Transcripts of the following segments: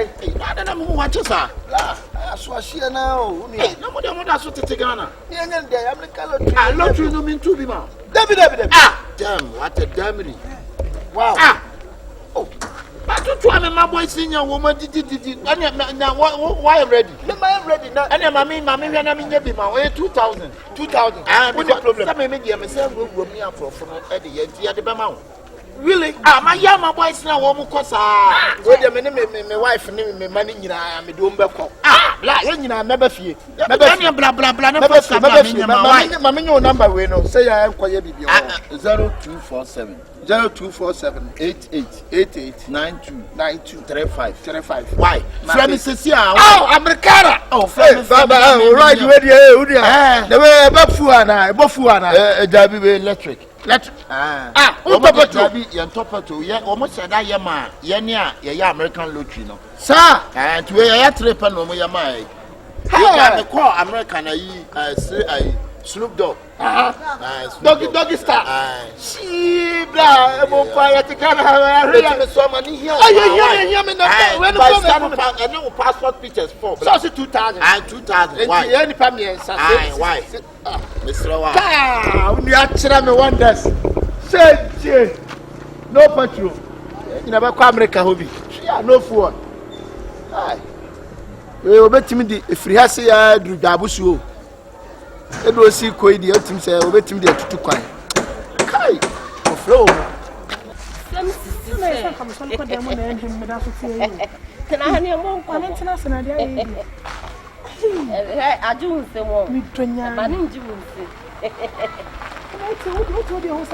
die. I don't know what you say. So she now. Nobody wants to take Ghana. I'm the color. I love you, no mean to be man. David. Damn, what a damn. Wow. Oh. But you try me, my boy, senior woman, now why ready? I'm ready now. And mammy, when I'm in your be my way 2,000. 2,000. What's the problem? Some media myself will me up from Eddie at the Bamau. Really? My young boys now, woman, cause wait a minute, my wife and me money, I'm doing back. Like, you know, never fear. Blah, blah, blah, blah, never fear. Mammy, your number, we know. Say I am quiet. 0247 88 92 35. Why? From Cecilia. Oh, Americana. Oh, right, ready. The way Bafuana, Dabi electric. Dabi, and top to ya almost said I am a ya American lottery. No, sir, and to a trip and no my. I call American a Snoop Dogg. Doggy star. She blah, fire to Canada. So many here. I know passport pictures for. So 2,000. And 2,000. Why? Any family? Why? Mr. We actually wonders. Say, no petrol. You never come America, hobby. No food. Aye. We will bet me the free has a Dabusu. It was see quite the ultimate say, over to me to quite. Kai, flow. Can I have your more international? I do say more. Manning do. What do you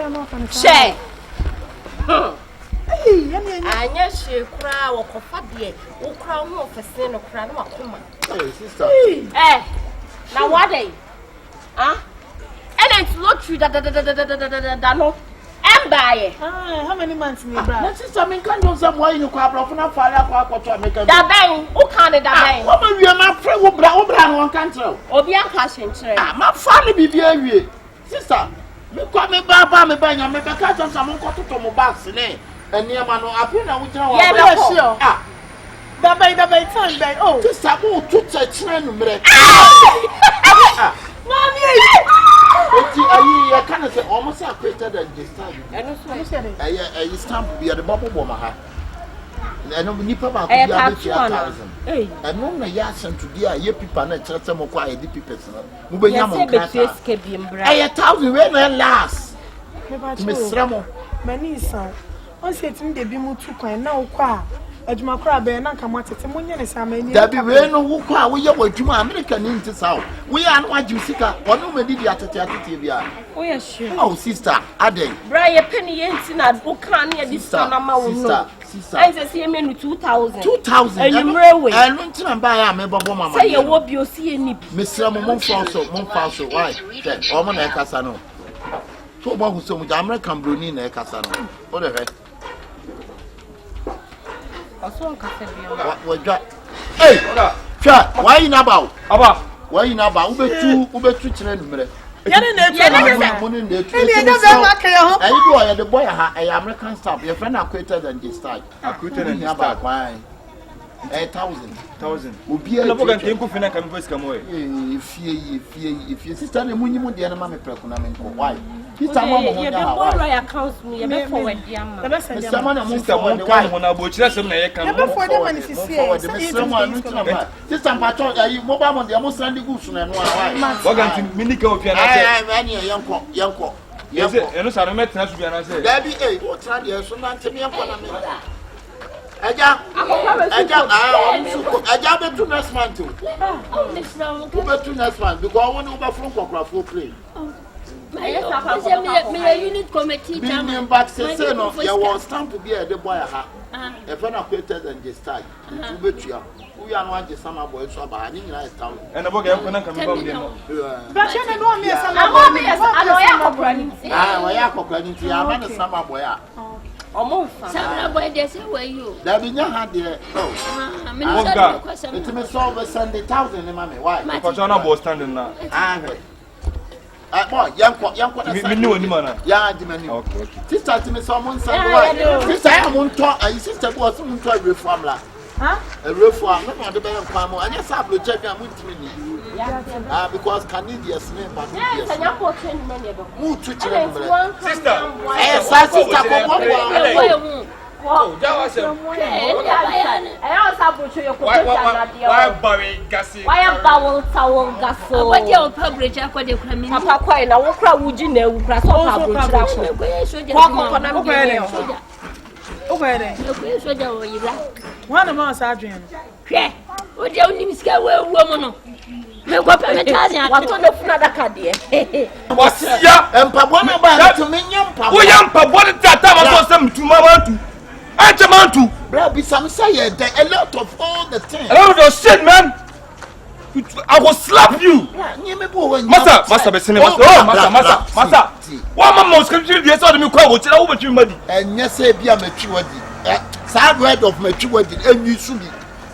say? Share. I guess you cry or coffee, or crown of a sin or crown of a woman. Hey, sister. Now what day? And it's not true that no. And buy it. How many months in your brother? Sister, I can't do some way you can't from a fire to make a bang. Who can't that? Woman, you are my friend who brown one can't or be a cash and trade. My family be very. Sister, you call me Baba, me bang, and make a cat on someone got to my box in it. And near man, I feel now with your sure. The time, oh, sister, who took a train. Mommy, I can't say almost acquainted and just I stamp be at the bubble bomber. And no nipper about 1,000. And no, my yes, and today I hear people and tell some of quiet people. Who be young, I 1,000 when I last. Miss Ramo, my niece, I said to me, they be moved to quite now. Ejuma kura be na nka matete munye ne sama ni Dabi we no wo kwa wo ye wadwuma America ni nti sawo we are no aju sika wono medidi atete bia oh yeah sure oh sister aden bra ye penny ye nti na wo kan ne di sana ma wo no sister I say see me 2,000 enumere we enu nti na ba ya me bobo mama say ye wo bi o si eni bi mesra mo falso why o mo na ekasa no so bo hu so mu American broni na ekasa no o de he hey, why you about? Why you about? Ubetu chine numere. The boy American staff. Your friend acquainted and just start. Acquainted and about why? 1,000. Ubi a look and think of an campus come away. If you sister the money the animal me preconament why? You accounts me forward someone among someone when I butcher some sister patron you mobile on the almost Sunday goose and why Minico yes, and so I met to be an Debbie, what's that? Yes, so not to me. Aja to next month too. To next month because I want to from Cockraft play. Unit committee. Being back say no, you want stamp to be a the boy. If I'm acquainted and just start, we are not just summer boys, so I need a town. And about them when I come from them. But you don't miss a summer boy. Almost summer boy, they say where you. There be no hand there. It's me solve Sunday 1,000, mammy. Why? Because you're not standing now. Young new man. Yeah, sister to me someone said, sister, I won't talk. Sister was someone to reform. Huh? A reform, no matter the farm, and yes, I will check them with me. Because Canadians name, but yes, and I'm watching many of them. Move to Sister, yes, I sister. Oh, that was a why Barry Gassi? Why a bowel towel gasso? What your public? I could have Papa Quine. I walk out with you now. One of us, Adrian. What you need to go, woman? What another card? What's ya? And Pabona about to me, young Pabona, that time to Mama. Antamantu, Brabby, some say a lot of all the things. A lot of shit, man. I will slap you. Master, One man most country, the other me call what over you, muddy. And yes, be a maturity. Sad word of maturity, and you should be.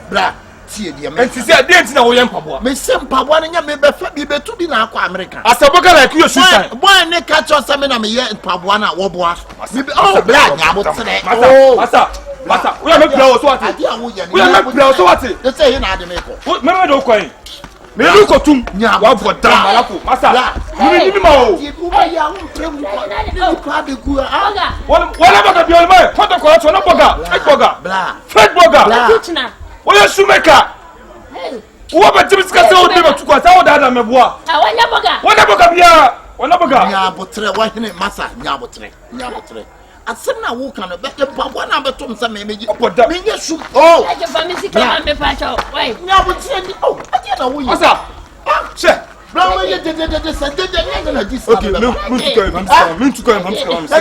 Bra, see the American. And she said, didn't know young Papa. Miss Papa, and you may be to be now American. As a book like you, sister. Why they catch us? I mean, I'm here in Pabuana, Wabua. Oh, black, Master, we are not blowers. What? We are not blowers. What? They say, remember the coin. Me look at him. What for damn Master? You need more. Whatever can be on my photo call to no Fred Boga. What are shoemaker? What about Jim's Castle? Never took us out of the Mebois. Whatever can be Nyabotre. And some now walk on a better Papa number to some maybe. Oh, I just want to see the patch. Wait, Nyabotre. Oh, I don't know what's up. Check. Okay,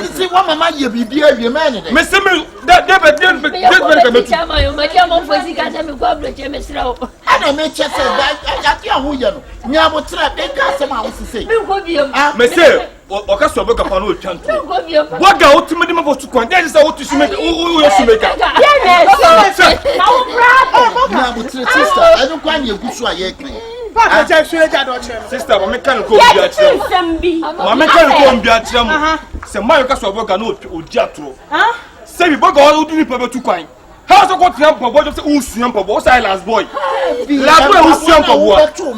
see what my you be your man. Miss Simon, that never I don't make chess that you Nyabotre, they got some house to say. Monsieur, Ocasio Boca Pano Chant. What go to minimum of 2 coins? That is how to make sister. I don't want you to sister, my mechanic go my mechanic go say my Ocasio Boca no Ujatro. Say, we all do need 2 coins. How's a got to boy just who's last boy? Last boy,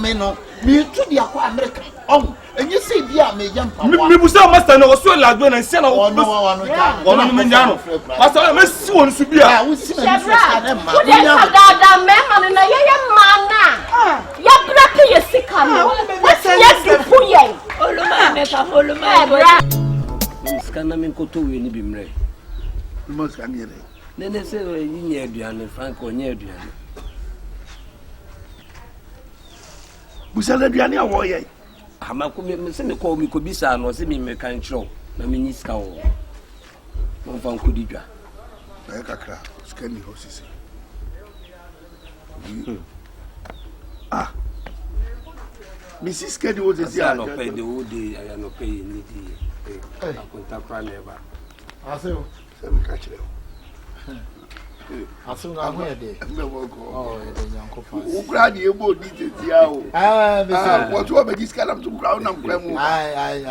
me to the American. Oh, and you say, dear, me young Master, no, so last when I send out one million. Master, I miss one to be a who's man and a young man. You're black, you're sick. What's yes, you put Scanning go to win Bimre. You must come here. Then they say, near Diana, Franco, near Diana. We shall let Diana away. I'm a commission call me Kubisa and was in me mechanic show. I mean, it's cow. One from Kudija. I can't scan the horses. Ah, Mrs. Keddy was a not pay the whole day. I am not paying it. I contact never. I say, catch them. as soon as I'm here, oh, who cried the able details here? What you have this kind of to crown and cremo? Aye,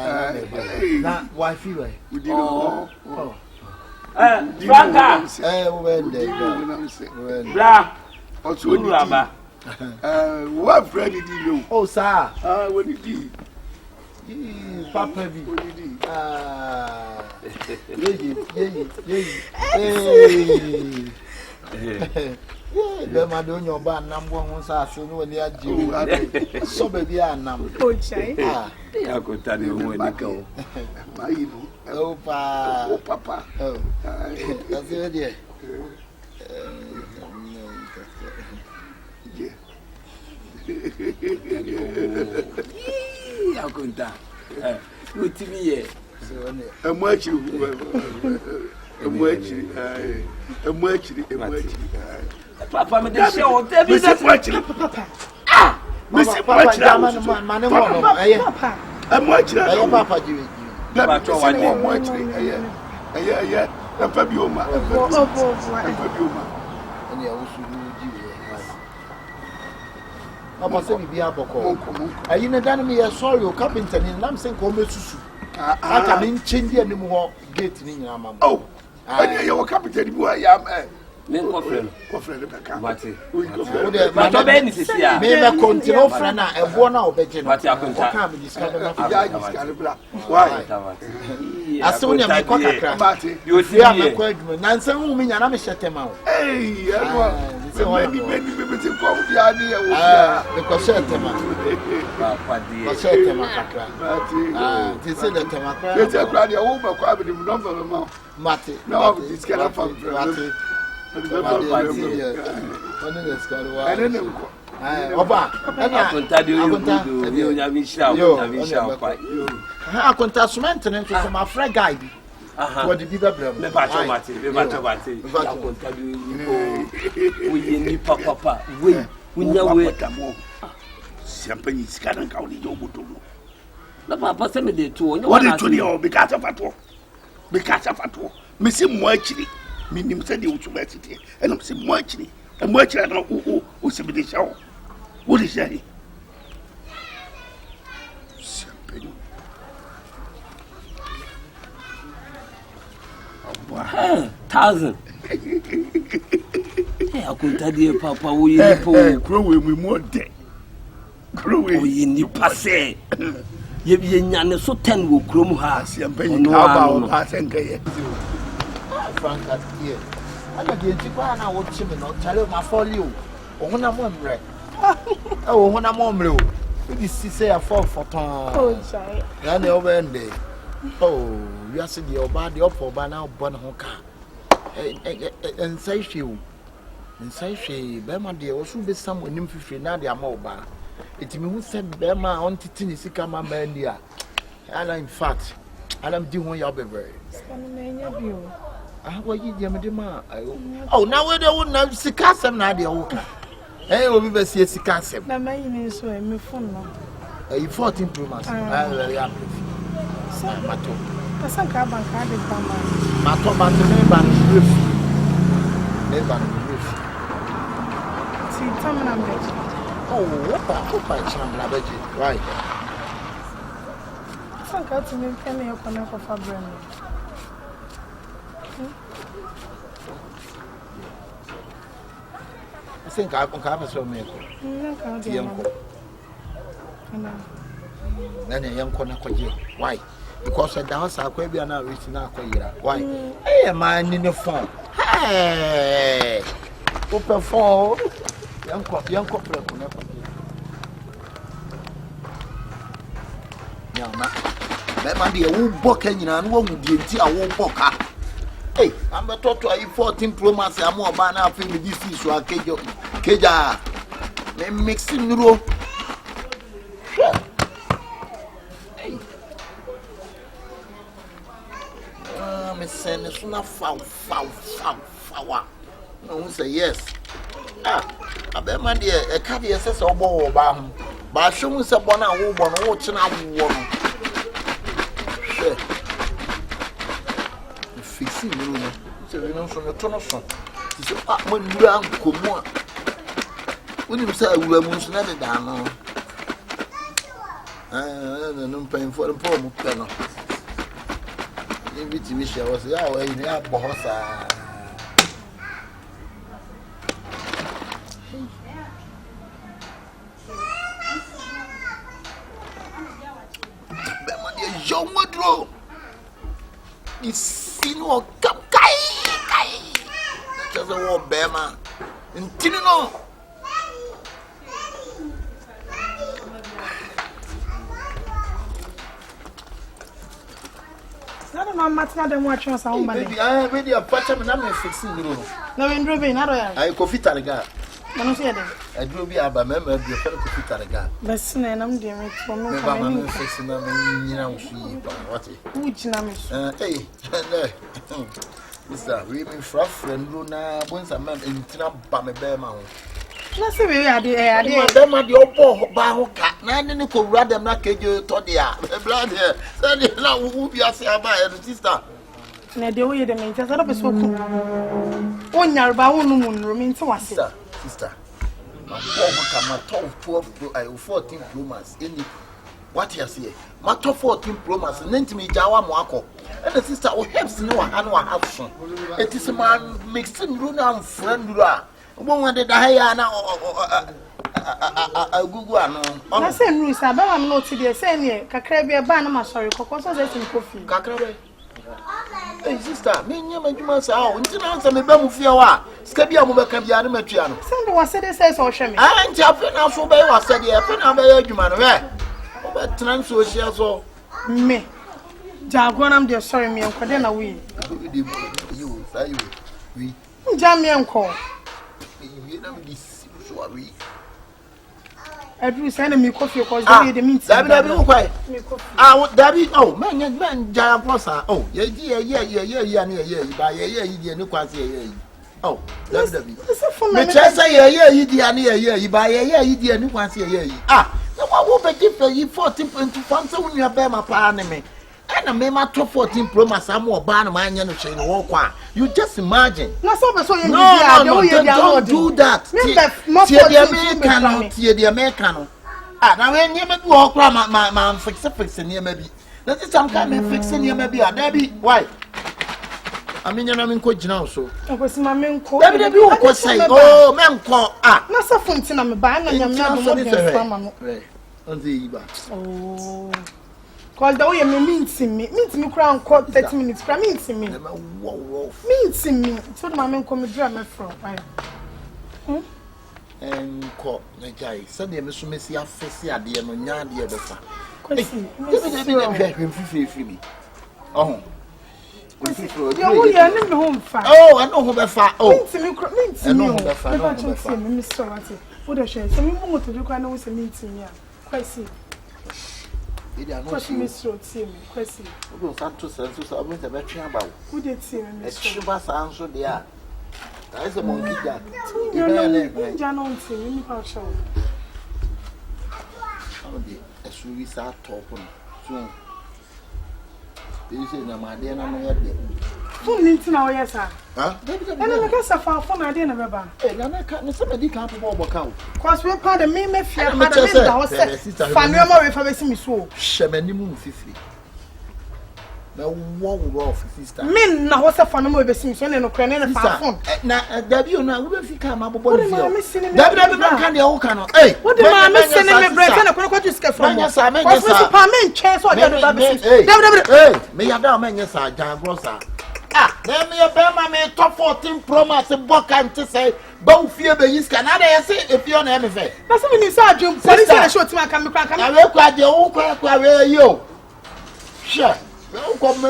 wife, you we did Franca, when they blah, also, what friend did you? Oh, sir, what did he? Papa, what did he? The Madonna band number one sasson when they are due. So, baby, I am. I could tell you when I go. Oh, Papa. Oh, that's it, dear. I couldn't tell. Good to me. A much Papa, me dey show tell me that Papa. Ah, Mr. Papa, man, I'm watching. Papa, you. That's what I'm watching. Yeah. I'm Fabioma. And you also do. Papa said, be a boko. I didn't done me a sorry, carpenter, and I'm saying, come to I come in change any more gate in your mamma. Oh, I your captain, who I am. Men friend Beka. Mate. But Ben is here. Maybe continue friend na e bo na obegye no. Mate akonta. Ka me discover na. Why? Aso nya me kokakra. Mate. You see me ko adwuma. Nansa hu me nya na me hyetema o. Hey, maybe me ko dia ni e wo. Me ko hyetema. Papa die. Ko hyetema kakra. Mate. Ti se de tema kakra. Ye te kra dia wo ba kwa be mu don for ma. Mate. No, this kind of fun. Mate. Oba, akonta de oyo bi onya mi sha pa. Akonta cement ne so ma fra guy bi. What did you do? Me pa cho mate, akonta de oyo we ni papa we unya we tamo. Sempre ni skana ka oni jo botomo. Na papa se me de to onya what dey to dey o because of ato. Me se mo akiri. Minim said you to bet it, and I'm saying much, and much I know who should be the show. What is that? 1,000. Hey, I could tell you, Papa, we grow we more dead. Grow in the passe. You be so 10 will grow has and paying about passing. Frank at here. I got the Antiquana would chim and not tell my folio. Or when I'm on bread. Oh, when I'm on blue. It is to say a 4 for time. Oh, sorry. Then the over end day. Oh, you are saying your body up for Banner Bonhoka. And say she, Bema dear, or should be someone in 50 now they are mobile. It me who said Bema on Tinisika Mandia. And in fact, and I'm doing your baby. Ah, what you dear Madama? Oh, now we don't know Sikasam Nadia. Eh, we will see Sikasam. My name is my phone. A 14 plumas. I very happy. Mato. I sank up and had it from Mato, but the neighbor roof. Neighbor roof. See, Tom and I'm veggie. Oh, what I chamber veggie. Right. I sank out to me penny upon a for brand. I think I can have a so many. Then a young corner. Why? Because I dance our quabian now reaching our quaira. Why? Hey, man in the phone. Hey, open phone. Young couple. Yeah, that might be a wood booking and one with the I won't book. Hey, I'm a total 14 plumas. I'm more by now feeling this is so I Keja. They mixing no. Sure. Hey. Miss Sanders, not foul. No one say yes. I bet my dear, a caddy says or more about him. But I show us a bonnet woman watching out woman. Sure. Fixing you. So you know from the tunnel front. So when you are come when you say we are most never down. I'm paying for the poor panel. In which wish I was in the boss. Young Woodrow. You see no come kai. Just a war Bema. And Tinino. I don't know much more than watching us on Monday. I already a patch of number 16. No, in Ruby, not I coffee targa. I don't see it. I drew me up a member of your fellow coffee targa. Listen, and I'm doing it for no I'm fixing them in what which name is. Hey, Mr. Remy Fruff and Luna, once a man in Tina Bammy Bear Mount. Let's see, we are there. Them are the old bow cat. None could rather not get you to the blood here. Send it now, who be a sister. Na de oye de me ntia so so ku onya ba wonu mun ro me ntia wase sister ma ko ka ma 12 pro I 14 pro mass any What you say? Matter 14 promise, and then to me, Jawa Moako. And the sister will have seen no have son. It is a man mixing Runa and friend. Woman did I now Google. I say, Rusa, but I'm not to the same. Cacrabia Banama, sorry, Cocoa in coffee. Cacrabe. Hey, sister, me and you must out. Until I answer me, Bamufia, Scabia Mubacabia, Matriano. Something was said, says, or Shemmy. I ain't helping out for Bay was said, yeah, pen of you, man. But Transo shares all me. Jaguanam, dear, sorry, me, and Cadena, we. You, we. Jammy and call. You never be sorry. I do send me coffee because they meet. Dabby, quiet. Ah, Dabby, oh, man, Jaya Prosa. Oh, yeah, by yeah, no quasi. Oh, Dabby. But I say, yeah, you buy yeah, no quasi. Ah, so what will be different? You 14 to find someone you have my partner. And I made my top 14 promise. I'm more ban my young chain walk. You just imagine. No, don't do that. The American. Ah, now when you make walk around my fixing near maybe. That is some kind of fixing near maybe. Debbie, why? I mean, you're not coach now, so. I was my main call. Debbie, you could say, oh, man, call. Ah, not so fun to me, but I'm not. Oh. Cause the way you mean to me crown court 30 minutes, mean to me. Mean to me. So my man come drive me from. And call the guy. Said the Miss Missy, I face the idea no yard the other. Oh, oh, I know who the far. Oh, mean to me, Miss Sorati. What a shame. So we want to do kind of mean to me. Quite see. Question Miss Road, see me, question. We don't want to send to some battery about. Who did see me? It's Shubas answer there. That is a monkey that. You know, Janon, see me, show. As we start talking soon. This is my dear, and I'm not there. Who needs to know, yes, sir? Huh? And I guess I found fun idea never. And I can't somebody can't walk. Cause we're part of me, my fear, my sister, Fanny, if I see me so. Shemanimu 50. Now, one rough sister. Men now what's a fun with the Simpson and Ukrainian and phone. Now, Debbie, now we will come up. What am I missing? Debbie, can the old canoe? Hey, what am I missing in my brain? I couldn't just get from us. I mean, yes, chance or hey, may I down, man, yes, I can't gross. Ah, then me a Bama may top 14 promise and book and to say, both fear the East Canada, say, if you're an MFA. That's when you saw Jim, so I showed to my camera. I will cry the old crack where you. Sure. Come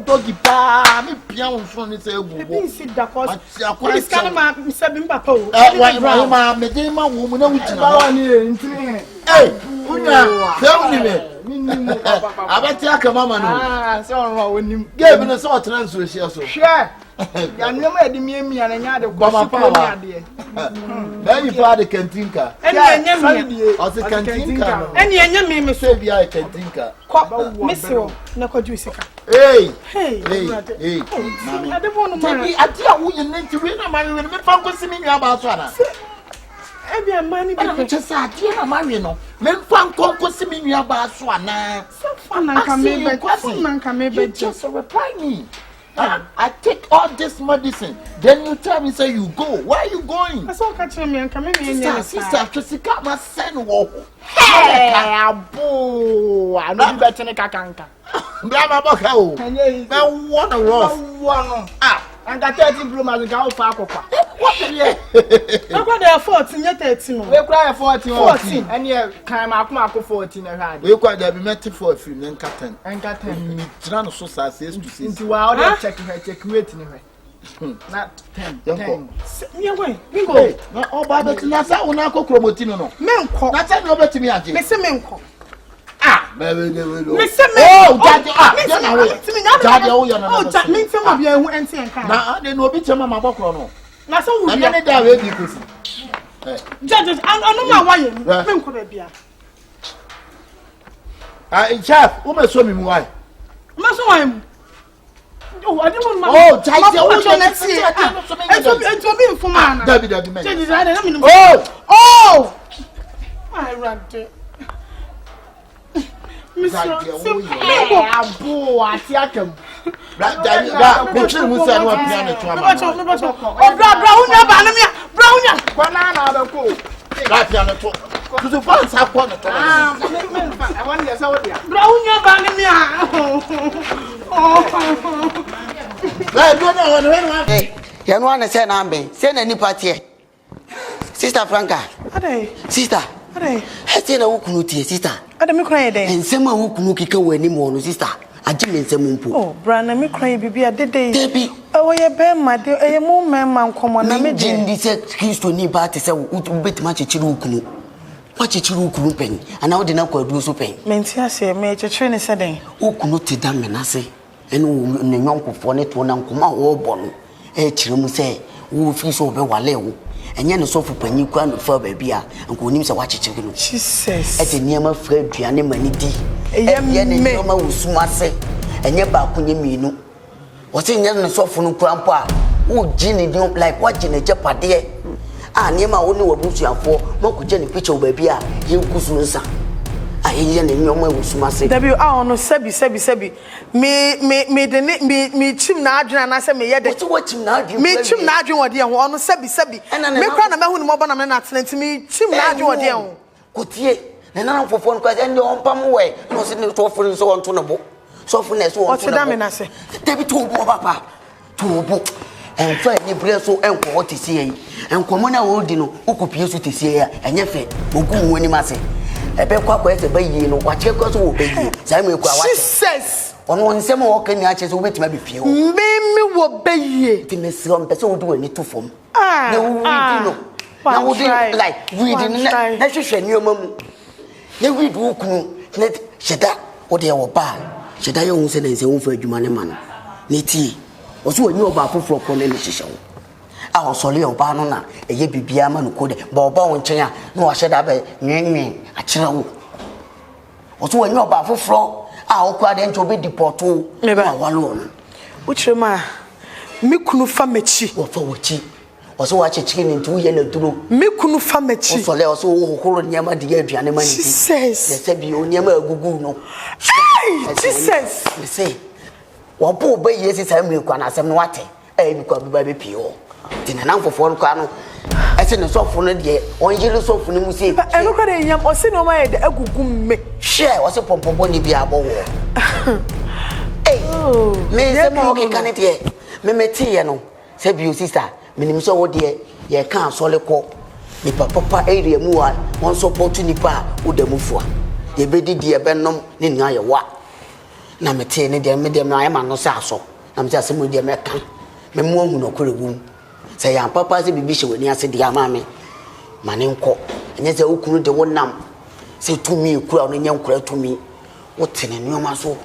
doggy pa me piano from this ego. Sit the cost. This kind of man, Mr. Bimbapo. My medema woman, no, hey, tell me. I bet you come on. Ah, so when you gave me a sort of translation. Sure. You never had me and another bomber power. Then you bought the cantinka. And the cantinka. And you name me, say, be I cantinka. Miss you, no juice. Hey, I don't want to marry. I tell you, you need to win a man with me from singing about Swana. Every money, but just a dear Marino. Men found Concosiming about Swana. So fun, I can maybe just reply me. I take all this medicine. Then you tell me, say you go. Where are you going? I saw catching me and coming in. Sister, Jessica must send walk. Hey, Abu, I know better than a cacanca. Blama Bocao. And one a rough. Ah, and got 30 bloom as a gal for what? I've got 14 yet 13. We cry 14, and you came up Marco 14 around. We quite have met for a few and captain. And got 10. Tran so says to see. Into our checking her, check waiting her. Not 10. Me away. We go. Oh, but Nasa will not go Cromotino. Menko. That's a robot to me. Mr. Menko. Ah, baby, Mr. Oh, Daddy, Daddy, oh, that means some of you who enter and come. Now, I didn't know which my bocrono. Now, so I'm not there with you. Judges, I don't know why you could be. In chap, who may show me why? Master, oh, I don't want oh, let's see. It will be for man. Oh, I ran to. abo ati akam da betri mu se no apia ne to ama bra unya ba na me bra unya kwana na abeko apia ne to to fans akwa ne to I want you say dia bra unya ba na me ya no ana say na ambe say na ni party sister Franca ade sister ade say na wukunu tie sister ade me kran ede ensema wukunu kika wani mo no sister aje me nsem mpo oh bra na me kran bibia dede debi oye be ma de eye mo mema nkomo na me je ndi se Kristo ni ba te se ubetima chechiri wukunu wa chechiri wukunu pen ana wode na kwadu so pen menti ase me chechiri ne se den wukunu te da me na se ene ne nyonkofo ne to na nkoma wo bo no e chiri mu se wo fi so be wale wo enye ne sofu panyi kwa no fa ba bia nko onim se wa chechiri no Jesus e te niam afra aduane mani di eye ne niam awusuma se enye ba kunye mienu wo se enye ne sofu no krampo a wo gini di like what gini japade a niam a wo ne wabusuafo makoje ne picture ba bia ye nkusu nsa ayeye ne niam awusuma se dabi a ono sebi me chim na adwena na se me ye de wo chim na adwena me chim na adwena wode ho ono sebi me kwa na mahu ni mo bana me na atenti me chim na adwena wode ho kotie na na fofo no kwa ende ompam we no se ne to furu so onto no bo so fu na so onto no bo dabi to bo papa to bo enfa ni bre so enko otisi yi enkomo na wo di no okopie so tisi ya enye fe ogun woni ma se ebe kwa ese bayi no wache kwa so wo bayi sai me kwa wache Jesus ono nsem wo kan ni ache so betima be pie wo me wo bayi ti mesiro mpese wo do ani to fom na wo read no na wo do like reading na hwehwe ni omamu na read wo kunu na sheda wo de wo ba sheda ye hu se na nse wo fa adwuma ne ma no ne ti wo so ani oba afoforo ko ne hwehwe wo a osole oba no na eye bibia ma no kode ba oba won chen a na wa sheda ba nwenwen a kire wo wo so ani oba afoforo a okwa de ncho be deporto na walo no uchrema me kunu fa machi wo fa wochi wo so wa chechire ni ntu ye na duro me kunu fa machi osole wo so wo horo nyama de aduane ma ni Jesus ye se bi onyama agugu no Jesus me say wo bo ba yesi sa me kwa na asem no wate e bi kwa ba be pie ho tina na mfofo no kwa no ese ne sofo no de onjele sofo no mu se e no kwa de nyam o se no ma ye de agugu me share wo se pompombo ni bi abo wo me se mo ke kanete me meti ye no se bi o sister me nim so wo de ye kan sole ko ni papa area mu a won support ni pa wo da mu fua ye be didi ye be nom ni nya ye wa na meti ne de me de na ye ma no sa so na me se asem de me kan me mu ahu no korewu se ya papa se bibi hye wani ase de ama me mane nko enye se okunu de wonam se tumi kura no nya nkura tumi wo tene nyoma so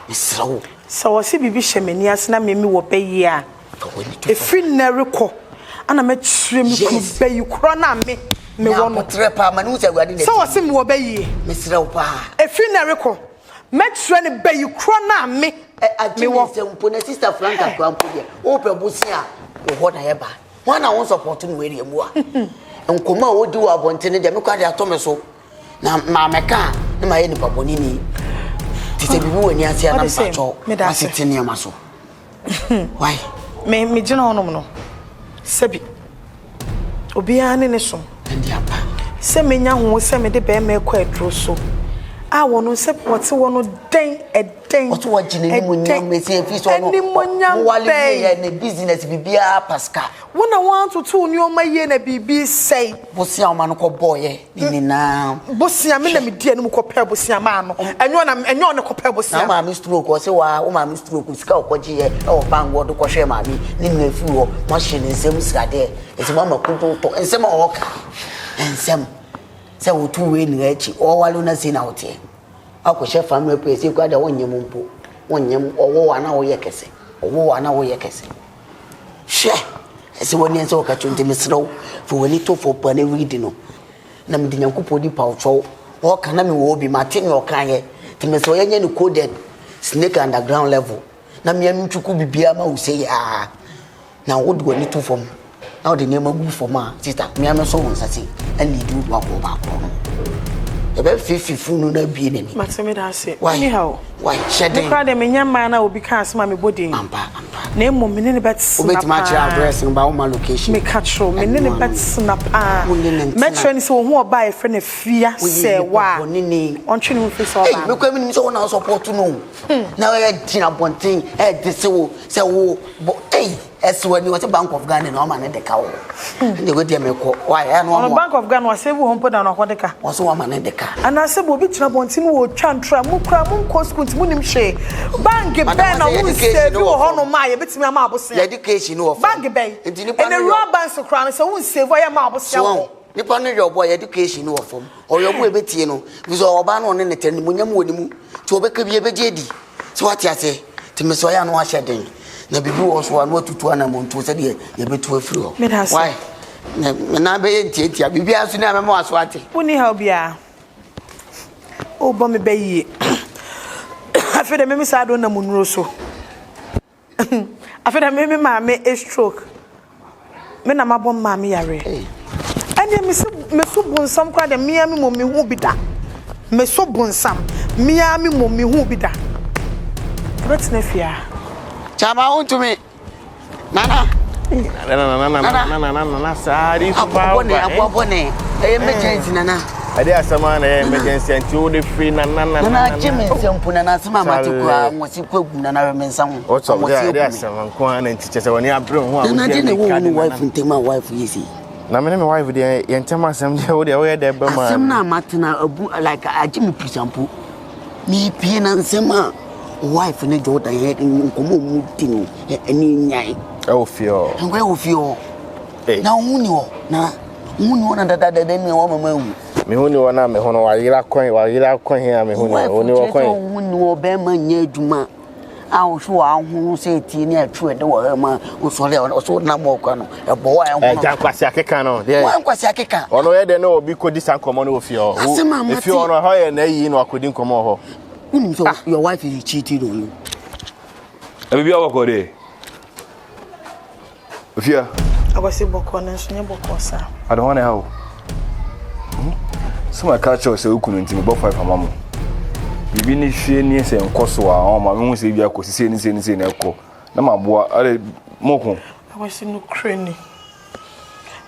misrawo so wo se bibi hye mani ase na me wo bayi a efri na rekọ ana me twire me ku bayi kura na me wo no trepa mane wo se agade de so wo se me wo bayi misrawo pa efri na rekọ me twire ne bayi kura na me wo se mpo na sister Franca kwa mpo de wo pe busia wo na ye ba wana won support no area mu a nkoma wo di wo abontene de me kwa de atome so na ma meka na ma ye ni baboni ni ti se bibi woni asia na mpacho asitene ma so why me gina honom no sebi obi ane ne so ndi apa se menya ho se me de be me kwa adro so a wono se pote wono den eden oto wa gine ni munya mesi efi so no wale ye na business bibia pascal wona want to ni o maye na bibi sei bosia o ma no ko boye ni na bosia me na me die no ko pe bosia ma no enyo ne ko pe bosia na ma mi stroke o se wa o ma mi stroke sika o ko giye e o bango do ko hwe ma mi ni na fi wo machine nsem sikade esi ma makunto to nsem o ka nsem se wo tu we ni achi o walo na si na hote akwhye family place kwa da wonyem mpo wonyem owo wa na wo ye kese owo wa na wo ye kese she ese woni enso ka chunte misro fo woni to fo pa na read no na me dinyankopɔ di pa ocho o ka na me wo bi mate ne o kan ye te me so ye nya ni coded snake underground level na me ntwuku bibia ma wo se ya na wo do woni to fo na wo de ne ma bu fo ma sister me am so won sase ani di wa ko ba ko no About 50 funu na bi ni. Matemi da say. Anyhow. Why shedding? The crowd me nyama na obi ka asema me body. Ampa. Na emo me ne bet snap. Obet match address ba my location. Me catch me ne bet snap ah. Metro ni so ho oba e friend e fia se wa. Ontwe ni face oba. Me kwa me so na support no. Na we tina bontin e de se wo hey eswani what Bank of Ghana no man de ka wo. Nde go dia me ko. Why I no Bank of Ghana was save home put down akwadeka. Also wa man de ka. And I say obi tina bontin wo twantra mu kra mu ko school mu nim hwe. Bank be na wo save wo ho no ma ye betimi ama abosen. Education no of. Bank be. And the raw bank so kra so wo save wo ye ma abosen. Nipa no your boy education no of. Or your boy betie no. Because oba no ne ten munyam woni mu. Ti obeka bi ebeje di. So what you say? Ti me so ya no ahye den. Na bibi wo so anu tutu ana monto se de ye betu afiri ho. Why? Na be entientia bibi aso na me mo aso ate. Woni ha bia. O bo me be yi. Afede me sa do na munuro so. Afede me ma me stroke. Me na mabom ma me yare. Anya me so bonsam kwa de me ami mo me hu bida. Me so bonsam me ami mo me hu bida. Wetin afia? Chama unto me. Nana. Na sari so ba. Abone. Emergency nana. Ade asama na emergency anti o de free na. Na chime sempu na asema matikwa ngosi kwagu na na mensa ho. O so ade asama nko na ntiche se woni abre ho a wo de na wo wife ntema wife yesi. Na me wife de ye ntema asem de wo de wo ye de ba ma. Asem na matena abu like ajimi pisampu. Mi pie na nsema wife ne Jordan he nkomo mu tinu eni nyai. E o fio. Ngwe o fio. Na huni wo na dada mi wo mama hu. Me huni wo na me hono wa yira kwan he a me huni oni wo kwan. Huni wo be ma nya aduma. A wo so ahu se ti ni atru de wo ma o so le o so na mo kwa no e bo wa hu. E jan kwasi akeka no. Wa kwasi akeka. Ono ye de no obi kodi san komo no ofio. E fio no ho ye na yi no akodi komo ho. So your wife is cheating on you. Baby, how go there? Ofia. I was say boko na so nye boko sa. I don't want to help. So my culture say ukunu ntimi bo 5 amamu. Bibi ni hwe ni se nkoso a o ma me hu se bia kosi se ni ekọ. Na maboa ale moko. I was no crane.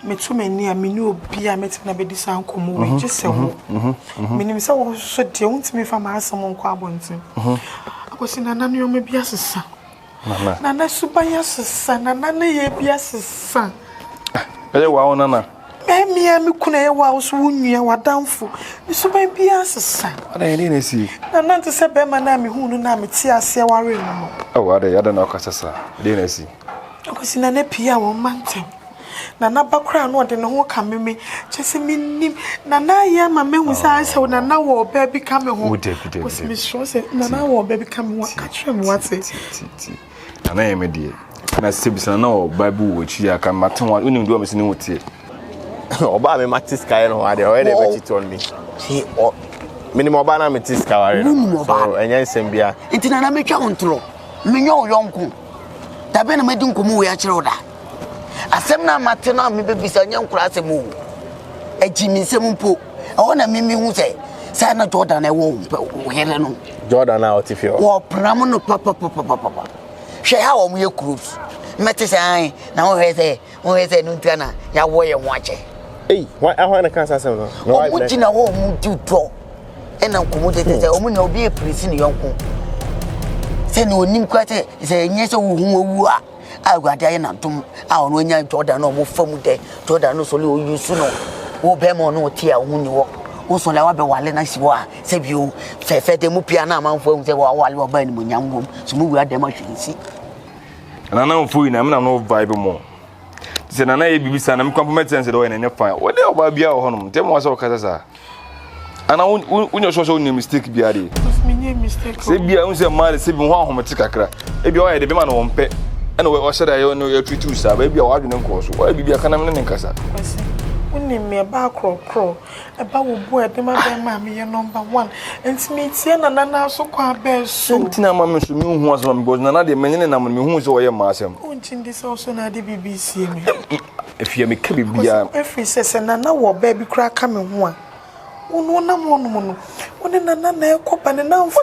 Me too many a me no bia metim na be di san komo we just say ho. Me nim say wo so de untimi fa ma asem nko abontin. Akosi na nanu me bia sesa. Nana suba ya sesa nana ye bia sesa. Ele wa ona na. Me kuna ye wa so wunua wadamfo. Me suba bia sesa. Ada ye na si. Nana to se be ma na me hunu na me ti ase ware no. Oh, ada na okasasa. Ele na si. Akosi na na pia wo mantem. Nana bakra no de no ho ka meme chese minim nana ya ma mehu sa se nana wo ba bi ka me ho was me sure say nana wo ba bi ka me ho ka chere me what nana ye me die na sebisa na wo ba bi wo chi aka maten wa unim do me sini wotie oba me matis kai no ade o de be cheat on me see o minimum oba na me tis kai so enye nsem bia nti nana me twa ontro me nyo yonko da be na me di nkomu we a chere oda asem na mate na me bebisa nya nkura asem o agimi nsem mpo o na mimi hu se na Jordan e wo here no Jordan na otifio wo pram no papa hwe ha wo mo ye cruise mete se an na wo he se no ntana ya wo ye ho ache why na kan asem no o mu gina wo mu di to e na nkomo tete se o mu na obi e prisi ne yonko se ni onim kwate se nye se wo hu owu a agwade aye na ntom a ono nya Jordan no mo fam de Jordan no so le o yusu no wo be mo no tie a hu ni wo wo so le wa be wale na siwo a se bi o fe de mu pia na amanfo hu se wa wale wo ba ni mo nyamwom so mu wi adema hwensi na na mfo ina me na no vibe mo se na na ye bibisa na me compliment sense de wo na fine wo de oba bia wo honom te mo so kasa ana unyo so ni mistake bia de mistake se bia un se male se bi ho ahomete kakra e bia wo ye de be ma no wo mpe ana wo shada ye no ye treat you sa ba bia wo adwene nko so wo bibia kana me ne nkasa Uni me ba kro e ba wo bo e de ma be ma me ye number 1 intimate na nana so kwa be so ntina ma me so me hu aso me because nana de menye na me hu so wo ye ma asem unchindi so so na de BBC me if you me ka bibia every say nana wo ba bi kra ka me ho a Uno na mono. One na ekopa ne na mfo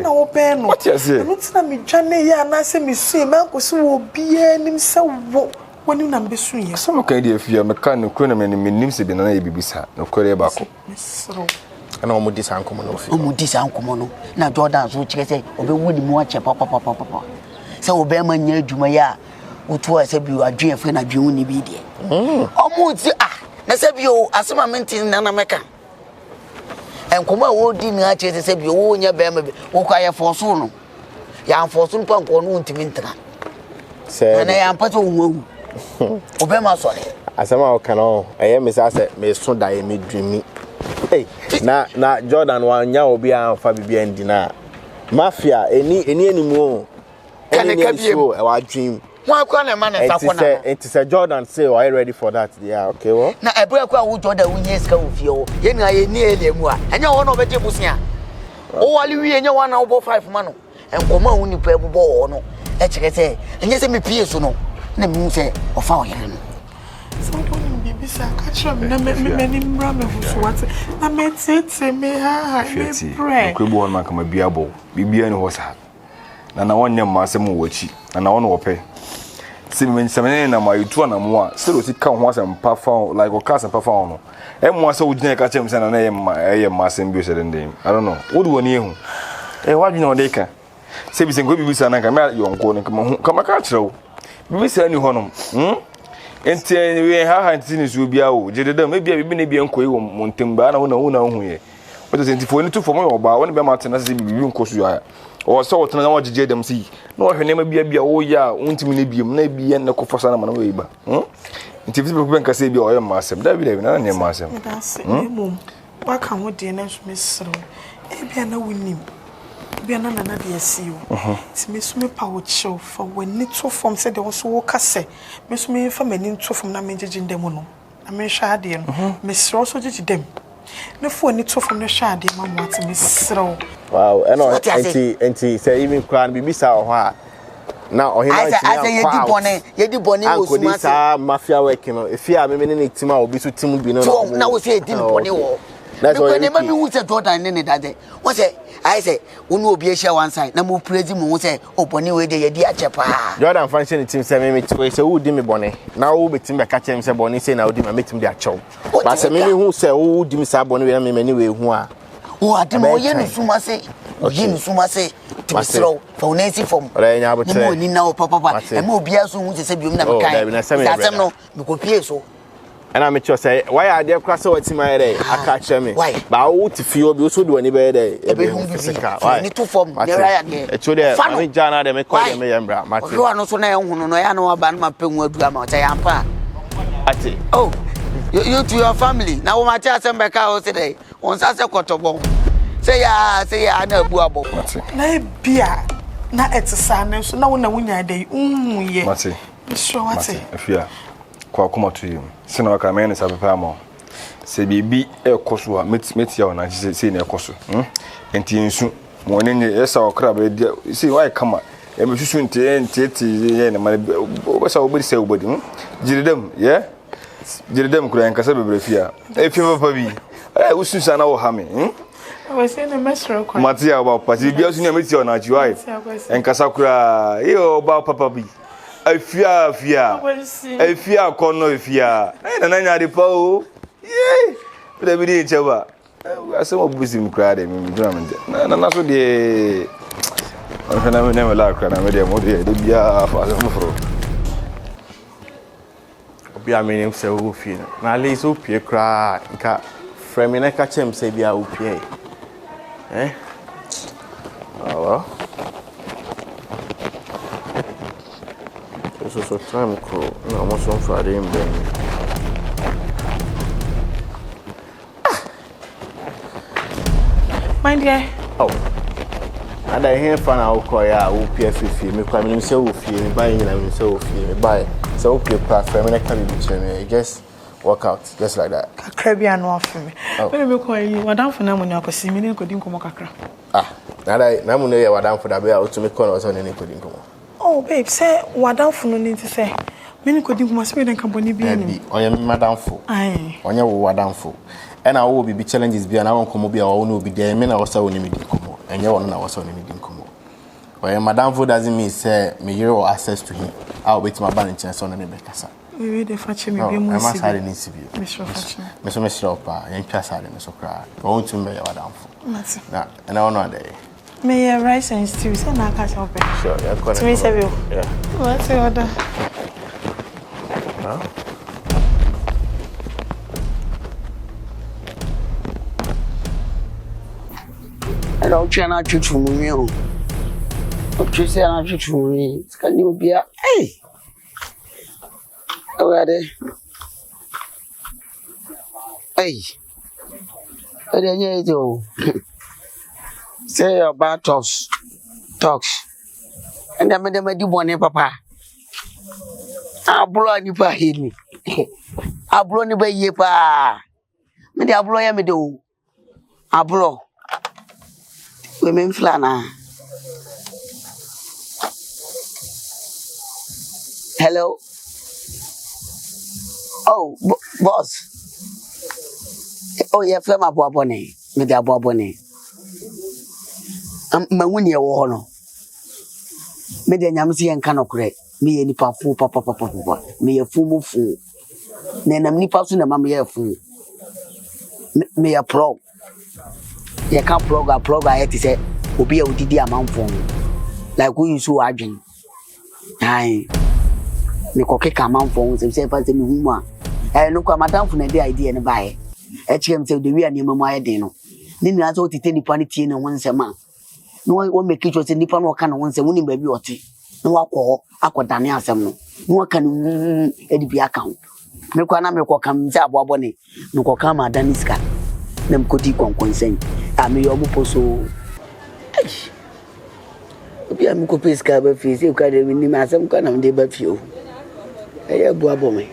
na wo ben no. What you say? No tina me dwane ya na se me sue man ko so wo bia nim se wo woni na mbesu ye. Some kind of fear mechanic na me nim se bi na e bibisa. No kore ba ko. Mesro. Ana o mudi san komo no fi. O mudi san komo no. Na Jordan so kire se obe wudi mu ache papa. Se obe ma nya adwuma ya. Wotu ase bi adwen fe na adwen ni bi de. Omo ti na se bi o asema mentin na meka. Enkomo a wo di ni ache se bi wo nya be ma bi wo kwa ye forso no. Ya forso no pa nko no ntimi ntra. Se na ya mpato wo obe ma so le. Asema o kana eye me say me so da ye me dwimi. Hey, na Jordan wanya obi anfa bibia ndina. Mafia eni mu. Eni so e wa dream. Why kwa na man na sakona. It is a Jordan say, are you ready for that? Yeah, okay, well. Na ebra kwa wo Jordan wo nyeska wo fie wo. Ye na ye ni elemu a. Enya wo na obeje busia. O wali wi enya wa na obo 5 ma no. Enkoma wo ni pa ebubo wo no. E kire se enye se me pie so no. Na mi se ofa wo yere no. So don't be bisa catch na me mbra me hu what. Na me tete me ha me pray. Ko bo on ma kama biabo. Bibia ni ho sa. Na wonye ma asem wo chi. Na won wo pe. Semene na ma yutu na mo a se ro ti ka ho asem pa fa like o ka asem pa fa no e mo ase wo gina ka chem se na ye ma asem bi o se den I don't know wo do woni ehu wa gina o de ka se bi se ngo bi sa na ka me yonko ne kama ka kire bi sa ni ho no enti we ha nti ni su bia o jededa me bia bi ne bia nko yi wo montem ba na wo na hu ye o to senti fo ni tu fo mo ba woni be ma tena se bi nko su ya o so wotena na wagege dem si na wo hwene ma bia wo ya untimi ne biem na bia na ko fosa na ma na we ba nti fi be nka se bia o ye ma asem da bi na ne ma asem mum wa ka ho de na so mesro e bia na wonim bia na na de asiu ti me so me pa wo chew fa wani to form se de wo so wo kase me so me fa mani to form na me jeje ndem no na me hwa ade no mesro so jeje dem na fo ni to form na hwa ade ma mo ati mesro. Wow, enti say even kwan bibisa o ho a na ohina ati ye di bone wo suma sa mafia working no if ya me ne tim a obi so tim bi no na wo say di bone wo that's why ne ma bi wu say Jordan ne dade wo say I say unu obi ehia one side na mo praise mo say o bone we de ye di ache pa Jordan function team say me say wo di me bone na wo betim be ka chem say bone say na wo di ma metim di achew ba say me hu say wo di me sa bone we na me ni we hu a o ademo ye no suma se ye no suma se tisro for nesi form re nya botre mo ni na o papa e mo bia so hu se biom na me kan asem no me ko pie so and I make say why are there cross what my day aka che me ba wo ti fi obi so do ani be dey e be hu physical why ni to form ne ra de e cho de me jana de me ko de me yembra mate o no so na hu no ya no ba no ma penwu adu ama o say ampa ati oh you to your family na wo ma cha asem be ka o say dey on sa se kotobon say ya na abu abo na bia na etisa ne so na wo na wunya dey unhuye mate so what afia kwa kuma to you sina waka me ne sa papa mo se bibi e koso a metia wona se ne koso enti ensu mo ne ne esa okra ba dia se why kama e me susu nti ye ne ma o sa obodi se obodi jiridem ye jiridem kura en kasa bebre fia e fi papa bi ususa na wo ha me we say ne mesro kwa matia ba pati bia su ne metia wona chi why en kasa kura yo ba papa bi afia kono afia na nya de pa o ye da bi ni cheba asema busi mkra de mi duna mende na so de na me na la kra na me de mo de bia fa so mfro obi a me se wo fi na le so pie kra nka frame na ka chem se bia wo pie awa so time ko na mo so fare mbe mind dear oh ada here fan a ko ya wo pfi me kwa me se wo fie me buy nyina me se wo fie me buy so okay platform na ka bi cheme just work out just like that kakra bia no afme me ko yi wadamfo na mo ni akosi me ni ko din komo kakra na mo no ye wadamfo da be a otumi ko na so ne ko din komo. Oh babe, say wadamfo no need to say. Me ni kodi kuma se me den kan boni bi ni. Onye madamfo. Onye wo wadamfo. and I will be challenges be an hour come be our own be there. Men are also only meeting come and you are also only meeting come. Well, Madame Fo doesn't mean say me your access to him. I'll wait my balance chance on any better. Maybe the fetching me be more. I must have an interview. Mr. Opa, young Casa, Mr. Cry. I want to be Madame Fo. And I know day. May I rice and stew? Send my cat open. Sure, you're going to miss you. Yeah. What's the order? I don't try not to me. I'm say not to me. Can you be a hey? Where are they? Hey. Where are you? Say about talks. And I'm the medi one, papa. I blow you by him. I blow you by ye pa. Maybe I blow ya me do. I blow. Women flana. Hello. Oh, boss. Oh, yeah, flame up bonnet. Maybe a bonnet. My winnie a war. Maybe a yamsi and cannot correct. Me any papu, papa. Me a fool. Then I'm nippers in a mammy a fool. Me a pro. You can't plug I had to say, will be a DD amount for me. Like who you so urgent. Aye. Me cocky amount for us and say, Pastor Muma. And look at Madame from the idea and buy. HM said the real name of my dino. Then I thought to take the panity in once a month. No one will make it was a nippon or can once a winning baby or tea. No alcohol, aquadania some. No one can edit account. No can I make what comes up bonnet. No come at Daniska. Nem koti kon consent. Ami yo mupo so. Obi am ko peska ba fi se ka de ni ma sam ka na de ba fi o. Eya bu abo me.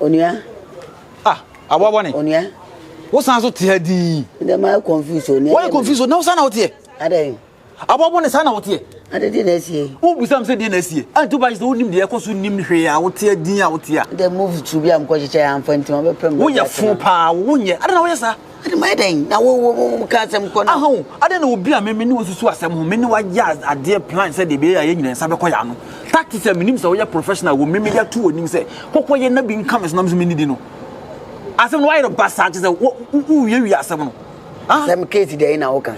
Onia? Ah, abo abo ni. Onia? Wo san so te adi. De ma confuse Onia. Wo confuse na wo san na wo te? Ade. Abo abo ni san na wo te? Ade de na sie. Wo bu sam se de na sie. Antu ba so nim de e ko so nim hwe a wo te adi a wo te a. De move to bi am ko cheche am fanti ma be pem. Wo ya fo pa wo nye. Ade na wo yesa. Ade ma den na wo ka asem ko na. Ahon, ade na obi a me ni wo susu asem ho me ni wa ya ade plan se de be ya nyina nsa be ko ya no. Tactics a minim se wo ya professional wo me ya tu onim se kokko ye na bi nkam so na me ni di no. Asem no wa ye basa che se wo wi asem no. Ah, some case dey na wo kan.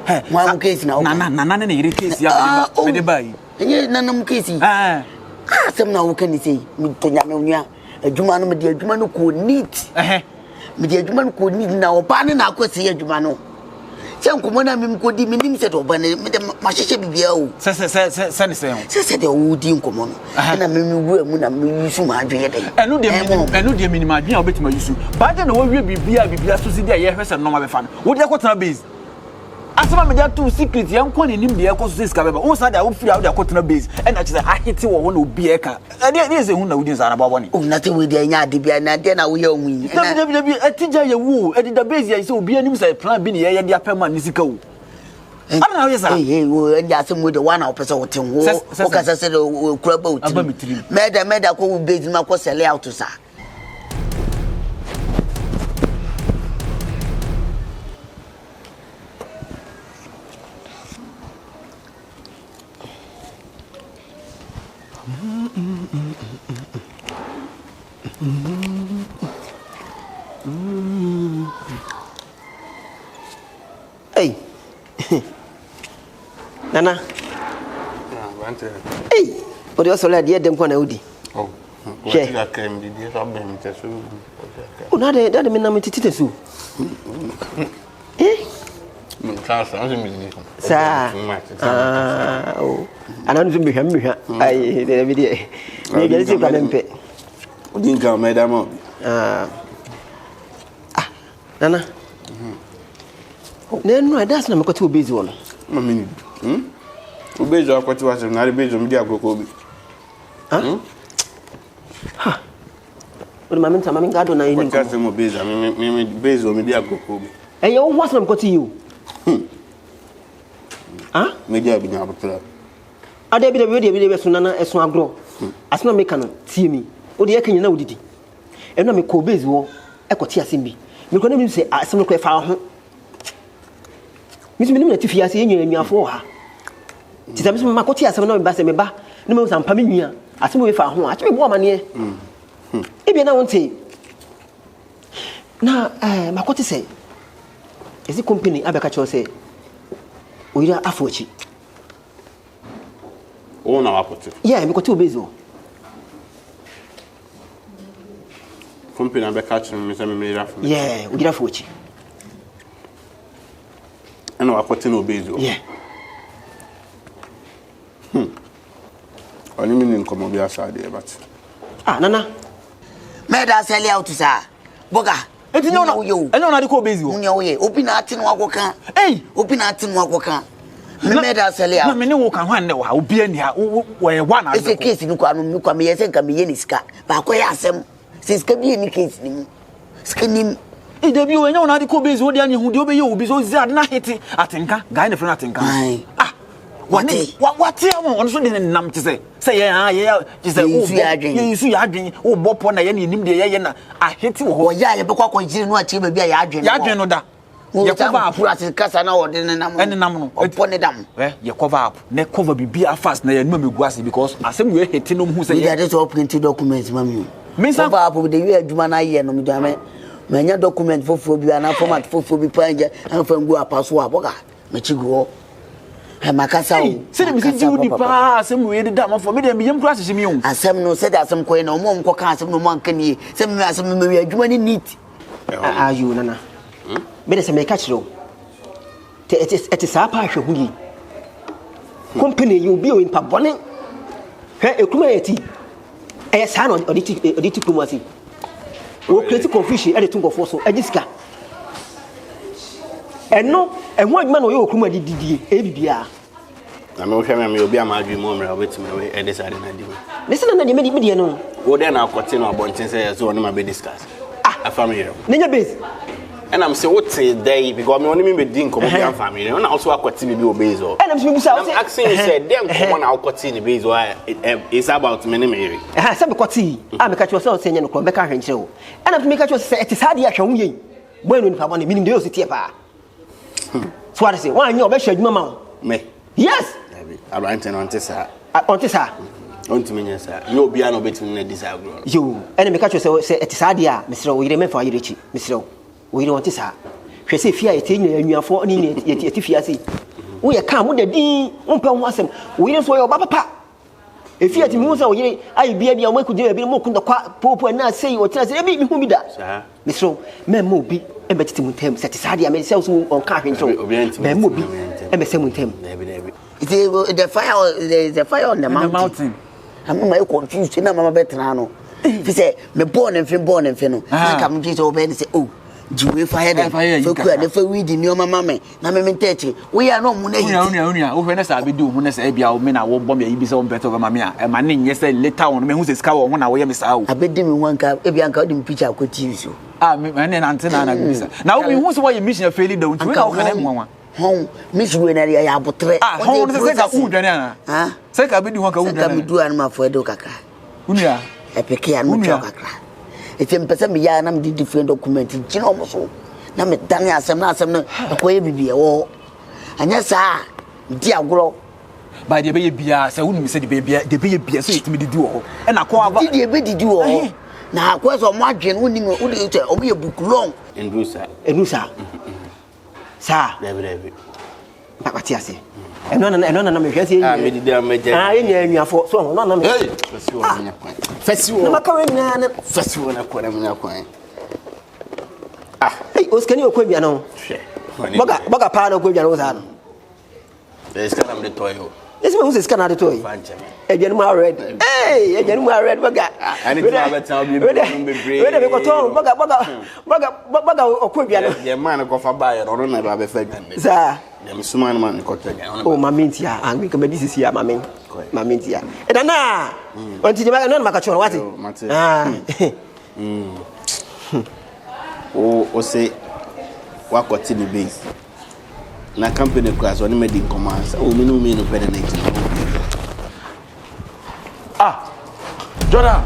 Hey, one case na wo. Na na ire case ya me de bai. Enye na nam case. Asem na wo kan ni sei, mi to nya me onua. Adwuma no me de adwuma no ko neat. Me de adwuma no ko neat na wo pa ne na akwese adwuma no. Se nkomo na me ko di me nim se to ba ne me de ma hyehye bibia o. Se ne se ho. Se de wo di nkomo no. Na me wu mu na me yusu ma adwe de. Enu de minima adwe a obetima yusu. Ba de na wo wie bibia so si de ye hwese no ma be fa no. Wo de akotena base. Asema me dey to secret yan ko ni nim de ekoso se ska beba o sa da wo firi a wo de akotena base e na kire ahiti wo wo na obi e ka e se hu na wudi nsa na babo ni o na te we de nya ade bia na de na wo ye onwi na atija ye wu e de base ya se obi anim say plan bi ni ye de apema ni sika wo ana na wo yesa wo e ya se mo de one na opese wo ten wo o ka se de kura ba utiri meda ko wo base ma ko sell out sa Hey. Nana. Hey. What you also dia dem kwana udi. Oh. What you can be dia so bem tesu. O na de me na me titite su. Sa. Oh. Ana nzu bi hwa. Ai de bi de. Ni gele si kwa mpe. Udi nka madam. Nana. Nenu adas na mekoti obezi wono. Mami. Obezi akwati wase na re bezo mdi agoko obi. Ha. Odi mami nta mami ngado na yini. Kwati mo bezi mimi bezo mdi agoko obi. Eh yo wase na mekoti you. Media bi nya abotla. Ade bi de so nana eso agro. Asna meka no tie mi. Odi yakanya na odidi. Eno me ko obezi wo. ekotia simbi me ko na mi se asem ko fa ho mi se me na tifia se yenyu anuafo ha ti se me makotia asem na me ba se me ba na me sampa me nua asem we fa ho a che me bo amane e bi na wonte na makoti se ezi company abeka cho se oyira afochi o na wakoti yeah me kote obezo company abeka cho me se me oyira afochi yeah oyira afochi ana wakoti na obezo yeah oni mi ni nkomo bi asade but nana me da sell out sa boga enti no no enyo na de ko obezi wo nyo ye obi na ate no akoka obi na ate no akoka me da sell out na me ne wo kan hwan ne wo ha obi ani ha wo ye wa na ese case ni kwa no mi kwa me yese nka me ye ni sika ba ko ya asem sika bi ni case ni mu sika ni ide bi wo enyo na de ko obezi wo de ani hu de obi ye obi so zi ade na hiti atenka guy ne frena atenka what am on so de nam te say ye te say ye isu ya adwen wo bopo na ye nim de ye na aheti wo ho ya ye be kwa jiri no achi ba bia ya adwen no da ye cover up ati kasa na wo de nam no opo ne dam ye cover up ne cover bibia fast na ye no megu ase because asem we heti no hu say ye dey to print documents mami cover up de we aduma na ye no me dame manya document fofo bia na format fofo bi panja anfa ngu apaso aboga machigo makasa o se de mi si di pa asem we de dama for me de mi yem kura sisi mi o asem no se de asem ko na mo nko ka asem no mo anka ni se me asem me we adwuma ni neat ayu nana me de se me ka chiro te it is apa hwe hu yi company you be o in pa bone he ekuma yeti sa no audit kumasi o create confusion e de tungo for so agisika eno enwo adwuma no ye okuma dididie e bibia na me hwe me obi amadwi mo mra obetime we e decide na di listen na de me no wo de na akote no abonten say so no ma be discuss family nenya base and I'm say what day because me only me be komo bi family and also akote bi obase o and I'm asking you said dem komo na akote ni base o it's about me me say be kote me ka cho say nya no ko be ka hwenche o and I'm me ka cho say it is hard ya hwe hu yen boy no ni pa bone minim de o sitie pa so what say wan nya obe hwa adwuma ma me yes abrante no ntesa ontimi nya sa yo bia no betimi na disagree yo ene me ka cho say it is hard ya mesro wo yire me fa yire chi mesro wo yire won tesa hwe say fia ye tenya anuafo ni ye ti fia sei wo ye ka mo da din wo pa ho asem wo yire so ye oba papa e fia ti mi ho say wo yire ayi bia bia mo ku je bia mo ku da kwa popo na sei wo tena sei bi mi hu bi da sa mesro me mo bi e be titi muntem set sade me say so on ka hwe nto me mo bi e me say muntem the fire on the mountain I'm my confused na mama betra no fi say me born and fi no na kam ji so be say oh jiwe fire dem so ku na fa we di ni o mama me na me ntechi we ya no mu na yi unia wo hwe na sa be di o mu na sa bia o me na wo bom ya ibi say o beto mama me a ma ne nye say later on me hu say ska wo ho na wo ye me sa o abedi me wanka e bia nka o di picture akoti so me ne na antena na bisa na wo me hu say wo ye mission fairly down to we na wo kana nwanwa hon mission na ya abotre hon no say ka u dwane ana say ka be di ho ka u dwane ka be du an ma fo edo kakra unia epeke an mo kakra etem pese me ya na me di different document gina o mo so na me dan asem na ko ye bibie wo anya sa di agoro ba de be ye bia say wonu me say de be bia so yetimi didi wo e na ko aba di be didi wo na ko so mo adwen woni o de o me ye book long enusa sa debe ba ti ase eno na me hwe se me didi am je enya anuafo so no na me festival na makawe na festival na ko na me kwan oskani okwabia no boga pa na okwabia no za no ska na me toyo ese me use ska na de toyo ebianu ma red ebianu ma red boga ani ti ma beta obi bebre we de ko to boga okwabia no ye man ko fa ba ye no na ba be fa gande za ye msuman man ko tega o mamenti ya angwe ka medisi si ya mamenti ya edana onti je no maka choro wati o say wakoti the base na company class one made in command o me no pede na Jordan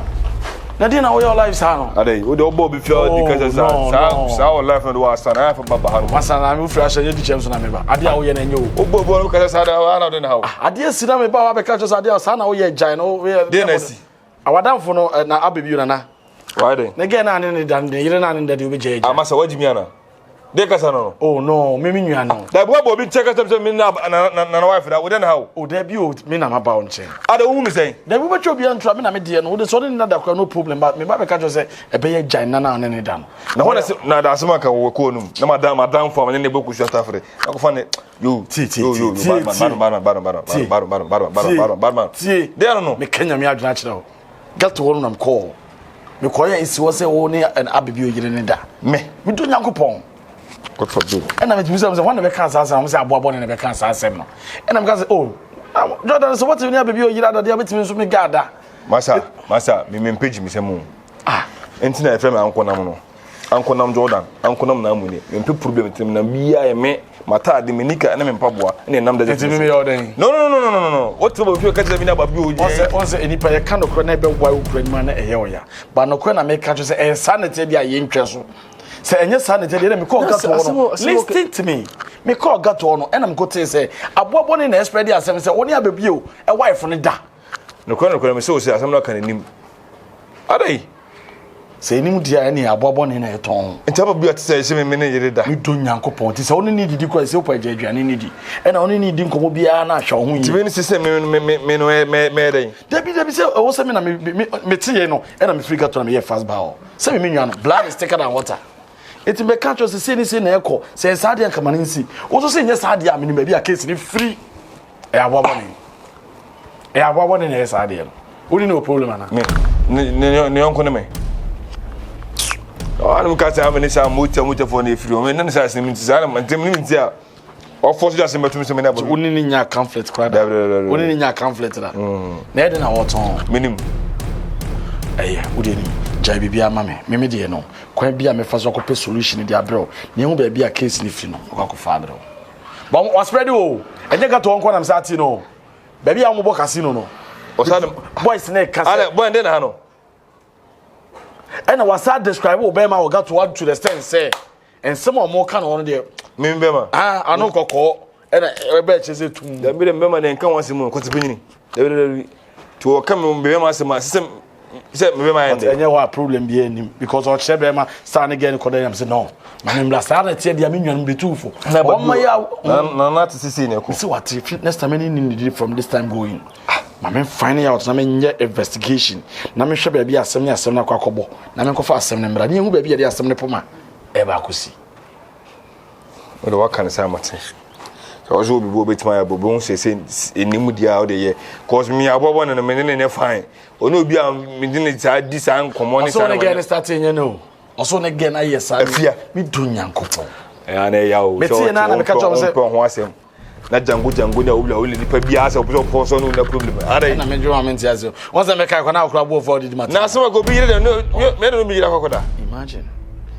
na dey na wo your life sa no ade wo de obo bi fia because sa our life no do asa na fa baba ha no masa na me fira sha ye di chem so na me ba ade a wo ye na nye o obo no ka sa da na do na ha ade si na me ba wa be ka cho sa ade a sa na wo ye jan no dey na si awadamfo no na abebi na why dey na get na ne dan de yire na ne de obi je amasa wajimi ana dey ka sa no oh no me nua no da bo obi check us me na wife da wo dey na ha o da bi o me na maba on chen ade wo mi say da bi becho bi antra me na me de no wo de so na da kwa no problem but me ba be ka cho say e be ye jan na ne dan na ho na da asema ka wo ko num na madam for me ne boku shota fre akofo ne yo yo barman dey no me kenya me aduna kire o gato wo nam call me koya isi wo say wo ne an abebi o yire ne da me do nyankopon God forbid. And I'm saying, one of the cancer, I'm saying, Bob and the cancer, and I'm going to say, oh, Jordan, so what's in your baby? You're the other between me, Gada. Massa, me page me some moon. Ah, and tonight, friend, Uncle Nam Jordan, Uncle Nam Namuni, and people problem with him, and me, Mata, Dominica, and I'm Pabua, and a number that me all day. No. What trouble if you catch me about you? Once any player can of connect wild great man a year, but no can I make catches a sanity, I ain't castle. Say any sanity, let me call Gato. Listen to me. Me call Gato, and I'm going to say, I bought one in the spread as I said, only a baby, a wife from the da. No, Colonel, so say, I'm not going to name. Are they? Say, Nim dear, any a bobon in a tone. And tell me, say, 7 minutes that you don't yanko point. It's only needed to go so by J. and needy, and only needing Comobiana, show me. You say, me, Debbie said, oh, some me, and I'm free to me a fast bow. 7 million blood is thicker than water. It may catch us the same in echo, says Sadia Camanisi. Also saying, yes, Sadia, maybe a case in free. I have one in a Sadia. Wouldn't no problem, me. Oh, I don't catch how many much for the free. When none says him to Zara and 10 minutes there. Or 40 just in between only in your conflict, cried. Only in your conflict. Ned and our tongue. Minimum. Eh, wouldn't Jabby be a mammy, Mimi dear no. Quite be a me first occupy solution in the abroad. Near be a case in if you know, or father. But what's ready? And you got to uncle and Satino. Baby, I'm a casino. No. Or boy snake, boy, then I know. And I was sad describe Obama or got to add to the stand say, and some more can on there. Remember, I know Coco, and I bet you say to the member then come once more, what's the to come on, be my system. Said me my and you have problem being because on Shebema stand again Kodam say no. My name last started tell the minion be too for. No, not to see what fitness time in from this time going. My men finding out na me investigation. Na me hwe ba bia asem ne asem na kwakobo. Na me kofa asem ne mra. Ne hu ba bia de asem ne poma. E ba kosi. O de waka ne say amate. So ojo bi bo betima ya bo bo se enimu dia o de ye. Cause me abobo ne me ne fine. Ono obi a me ne sa di sa nkomo ne sa. So ne get starting you know. Also ne get na yes afia. Me do nyankopon. Ya na ya o. Me tie na me ka cho say ho asem. Na jango na obla nipa bia asa opo so no na problem ara na me dwo amenti aso once me kai kwana akura bo for the matter na so go bi yire no me no bi yire akokoda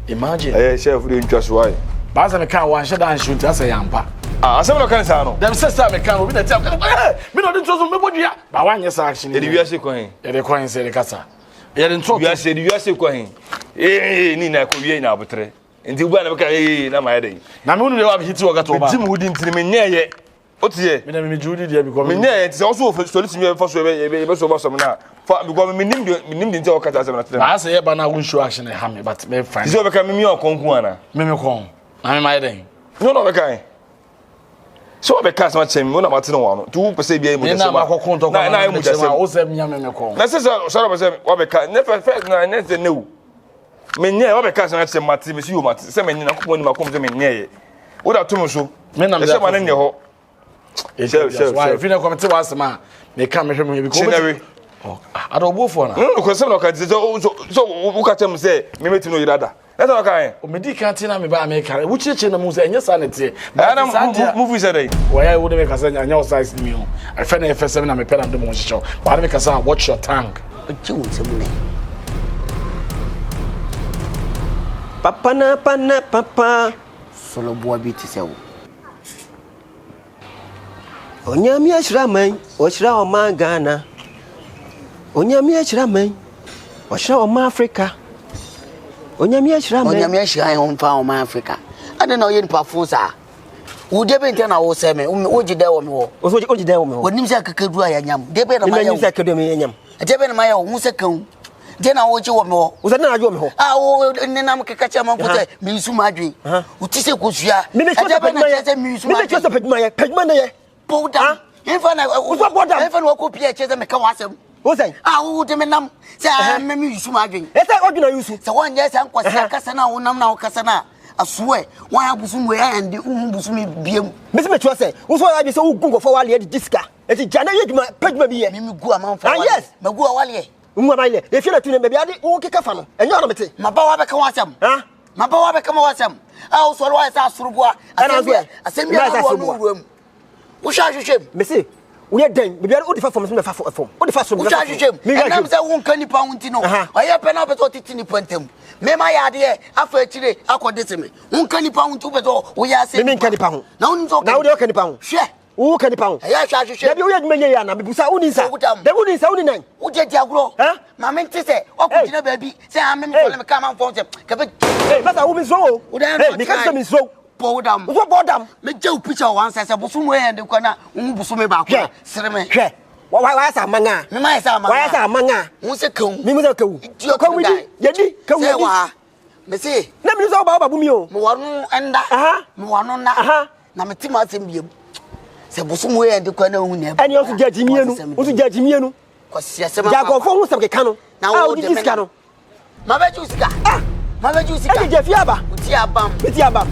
imagine chef dey just why ba sa me kan wan hye dan shoot asa yampa asem no kan sa no dem sister me kan obi na tell me no dey so me bodua ba wan yes action e dey wi ase kwan e dey kwan se dey kasa e dey ntro wi ase kwan ni na ko wi na abotre ndi gba na beka na ma yede na me unu le wa hiti wo gato ba tim wudi ntini me nyeye otiye me na me judi dia because me nyeye ti also solution me for so be so ba so na for because me nim di nti wo kata asem na tete na say ye ba na won show action ha me but me fine so beka me okonku ana me kon na me ma yede no beka so beka so chem mo na mate no wa no 2% bia mu na ma kokon to na e mu jase o se nya me kon na say so ba say wa beka ne first na ne say no menye wa be ka san ati mati me si yo mati se menye na koponi makom se menye ye wo da to me so me na me se ma ne ho why if you na komete wa asema me ka me hwe me because oh ado bo for na ko se na ka so wo ka tem se me meti no yirada na ta ka o me di ka ti na me ba me ka wo chiche na mu se enye sa ne tie na movie se dai wo ya wo de me ka se anya size ni o I fe na fe se na me pe na de mo chicho ba me ka sa watch your tongue chiwo se mu ne Papa na papa solo boa biti sewo Onyami ashira man o shira o man Ghana Onyami ashira man Osha o ma Africa. Onyame ahira me. Onyame ahira ho mfa o ma Africa. Ade na oye nipa fo sa. Wo de be ntia na wo se me. Wo gide wo me wo. Wo so gide wo me wo. Wonim se kakadu a yanyam. De be na ma ya. Nim se kakadu me yanyam. De be na ma ya wo se kan. De na wo gi wo me wo. Wo se na aju wo me ho. Ah wo nenam keka cha man ko se me su ma adwen. Wo ti se kosua. De be na che me su ma. Me che se peduma ye. Peduma na ye. Powda. Infa na wo so powda. Infa na wo ko pie che se me ka wasem. Wo say? Ah wo de me nam. Se me su ma adwen. E say oduna yusu. Se won je se ankwasa kasa na wo nam na wo kasa na. Aswe wan abusu mu ya ande busu mi biem mesi me twose wo so ya bi se wo gungo fo wale di diska eti jana ye djuma peduma bi ye mi gu amanfa wale yes magu wale mu wale e fi na tunu be bi ade wo keka fa no enyo no mete maba wa be ka wasam ha maba wa be ka wasam a wo so wa sa asurubua asem ya wo no ruam wo sha hwehwem mesi wo ye den be bi ade wo di fa fom so me fa fom wo di fa so wo sha hwehwem enam se wo nka nipa hunti no aye pe na be so titi nipa ntem me ma ya de afa chire akodese me nka nipa hunti be so wo ya se me nka nipa hu na wo nzo na wo de ka nipa hu hwe wo ka nipa hu ya sha hwehwe da bi wo ye dwuma ye ya na be busa wo ni nsa da wo ni nsa wo ni nan wo de diagro ma me nti se okujina ba bi se a me me ka man fon se ka be masa wo mi so wo mi ka se mi so Podam. Wo bodam. Me je picture wan se busu mo e de kwa na busu me ba kwa. Sere me. Hwe. Wa sa manga. Me ma sa manga. Wa sa manga. Wo se kan. Mi mo se kan. Kan wi di. Ye di. Kan wi di. Wa. Me se. Na mi so ba bu mi o. Me wanu enda. Me wanu na. Na me ti ma asem biem. Se busu mo e de kwa na hu ne. Ani o su jaji mienu. O su jaji mienu. Ko sia se ma. Jago fo hu se ke kanu. Na wo de me kanu. Ma ba ju sika. Ma ba ju sika. E je fi aba. Ti abam. Ti abam.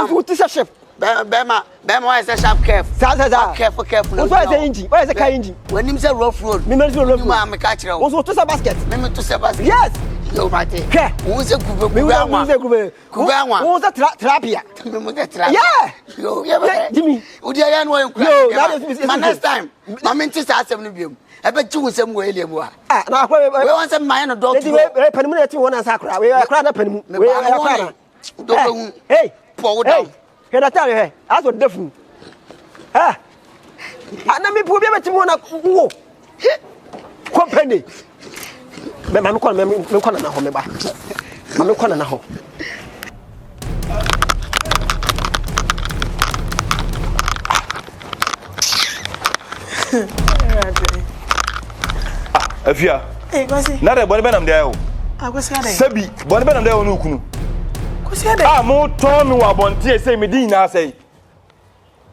Wo ti se chef Bema wa se sharp careful. Za. Careful. Wo so say engine. Wo say car engine. When him say rough road. Me me say rough road. Ma me ka kire wo. Wo so to say basket. Me to say basket. Yes. Yo mate. Ke. Wo say kube anwa. Kube anwa. Wo say trapia. Me mo say trapia. Yeah. Yo, yeah. Jimmy. Wo dia ya no en kura. Yo, that is my next time. Ma me nti sa asem no biom. E be chi wo sem wo ele mu a. Na akwa we wan say man no dot. We panimu na ti won ansa akra. We akra na panimu. We akra. Hey. Pour down. Hey, that time, hey, I was different. Ah, and me put me to one company. Me call me call na ho me ba. Me call na ho. Afia. Eh, kwasi. Na de boni benam de o. Ah, kwasi ade. Sabi, boni benam de o no kunu. Kwasi ade. Ah, mo ton wa bontie say me din na say.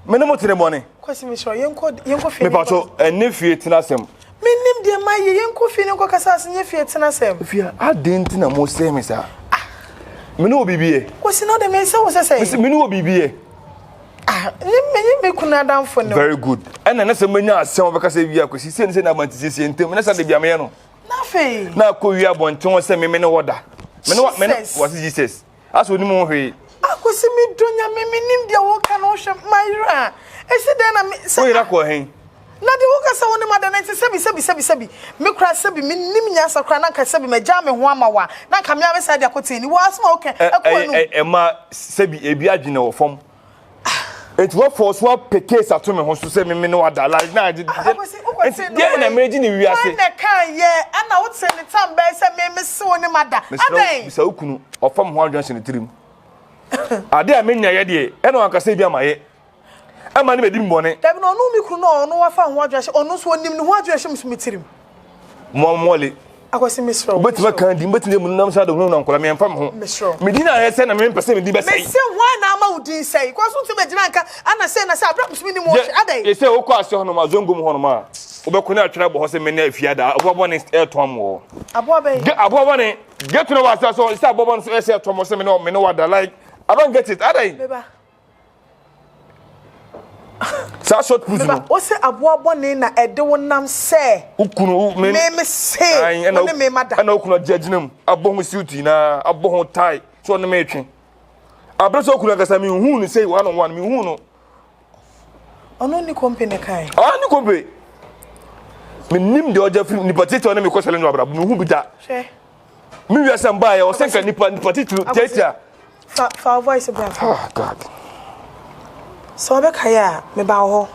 Me no mo tire boni. Kwasi me sure yenko fi. Me pa so enne fie tina sem. Me nim de ma yenko fi ne ko kasa asenye fie tina sem. Fia, adenti na mo say me sa. Me no bibie. Kwasi no de me say wo say. Me no bibie. Ah, me kuna damfo no. Very good. And na se manya asem obekasa bia kwasi se na mantisi entem na sa de bia me no. Na fe. Na ko wi abonten wo se me no woda. Me no was Jesus. Aso ni mo hwe. Akwasi mi donya me nim de wo ka no hwe mayra. Esi de na me se. Wo ira ko hen. Na de wo ka se wo ne madana nti sebi. Me kra sebi me nim nya sakra na ka sebi me ja me ho amawa. Na ka me abesa de akoti ni wo asma wo ka e ma sebi ebi adwene wo fom. It what force what peke sa to me ho so se me no wada like na de na meji ni wi ase na kan ye ana wo tse ni tam be se me se woni mada adan bisa ukunu ofam ho adwan se ni tirim ade a menya ye de e no anka se bi amaye ama ni medi mbone dabi no no mi kunu no no wa fa ho adwan se ono so onim ni ho adwan se mi tirim mole akwasi misro but ma kan di mbetinde mu nam sa do hu na nkola me mfa me ho misro medina ye se na me pese me di be sei me se why na ma udin sei kwa so tebe gina nka ana se na se abra musumi ni mo adai ye se wo kwa se hono ma zongo mu hono ma obekọ na atwere bo ho se me na afiada abobo ne etom wo abobo ne get no was so se abobo no se etom se me no wada like I don't get it adai beba sa short put no o se abobo ne na ede wonam se ukunu me se na me mada na ukunu judginam aboho suit na aboho tie so na me twen abreso ukunu kasa me hu no say one on one me hu no ono ni company kai ni company me nim de oja free ni patito na me ko sele no abra me hu bi da she me wi asem ba ya o senka ni patito teacher fa voice bra oh god so be kaya me ba ho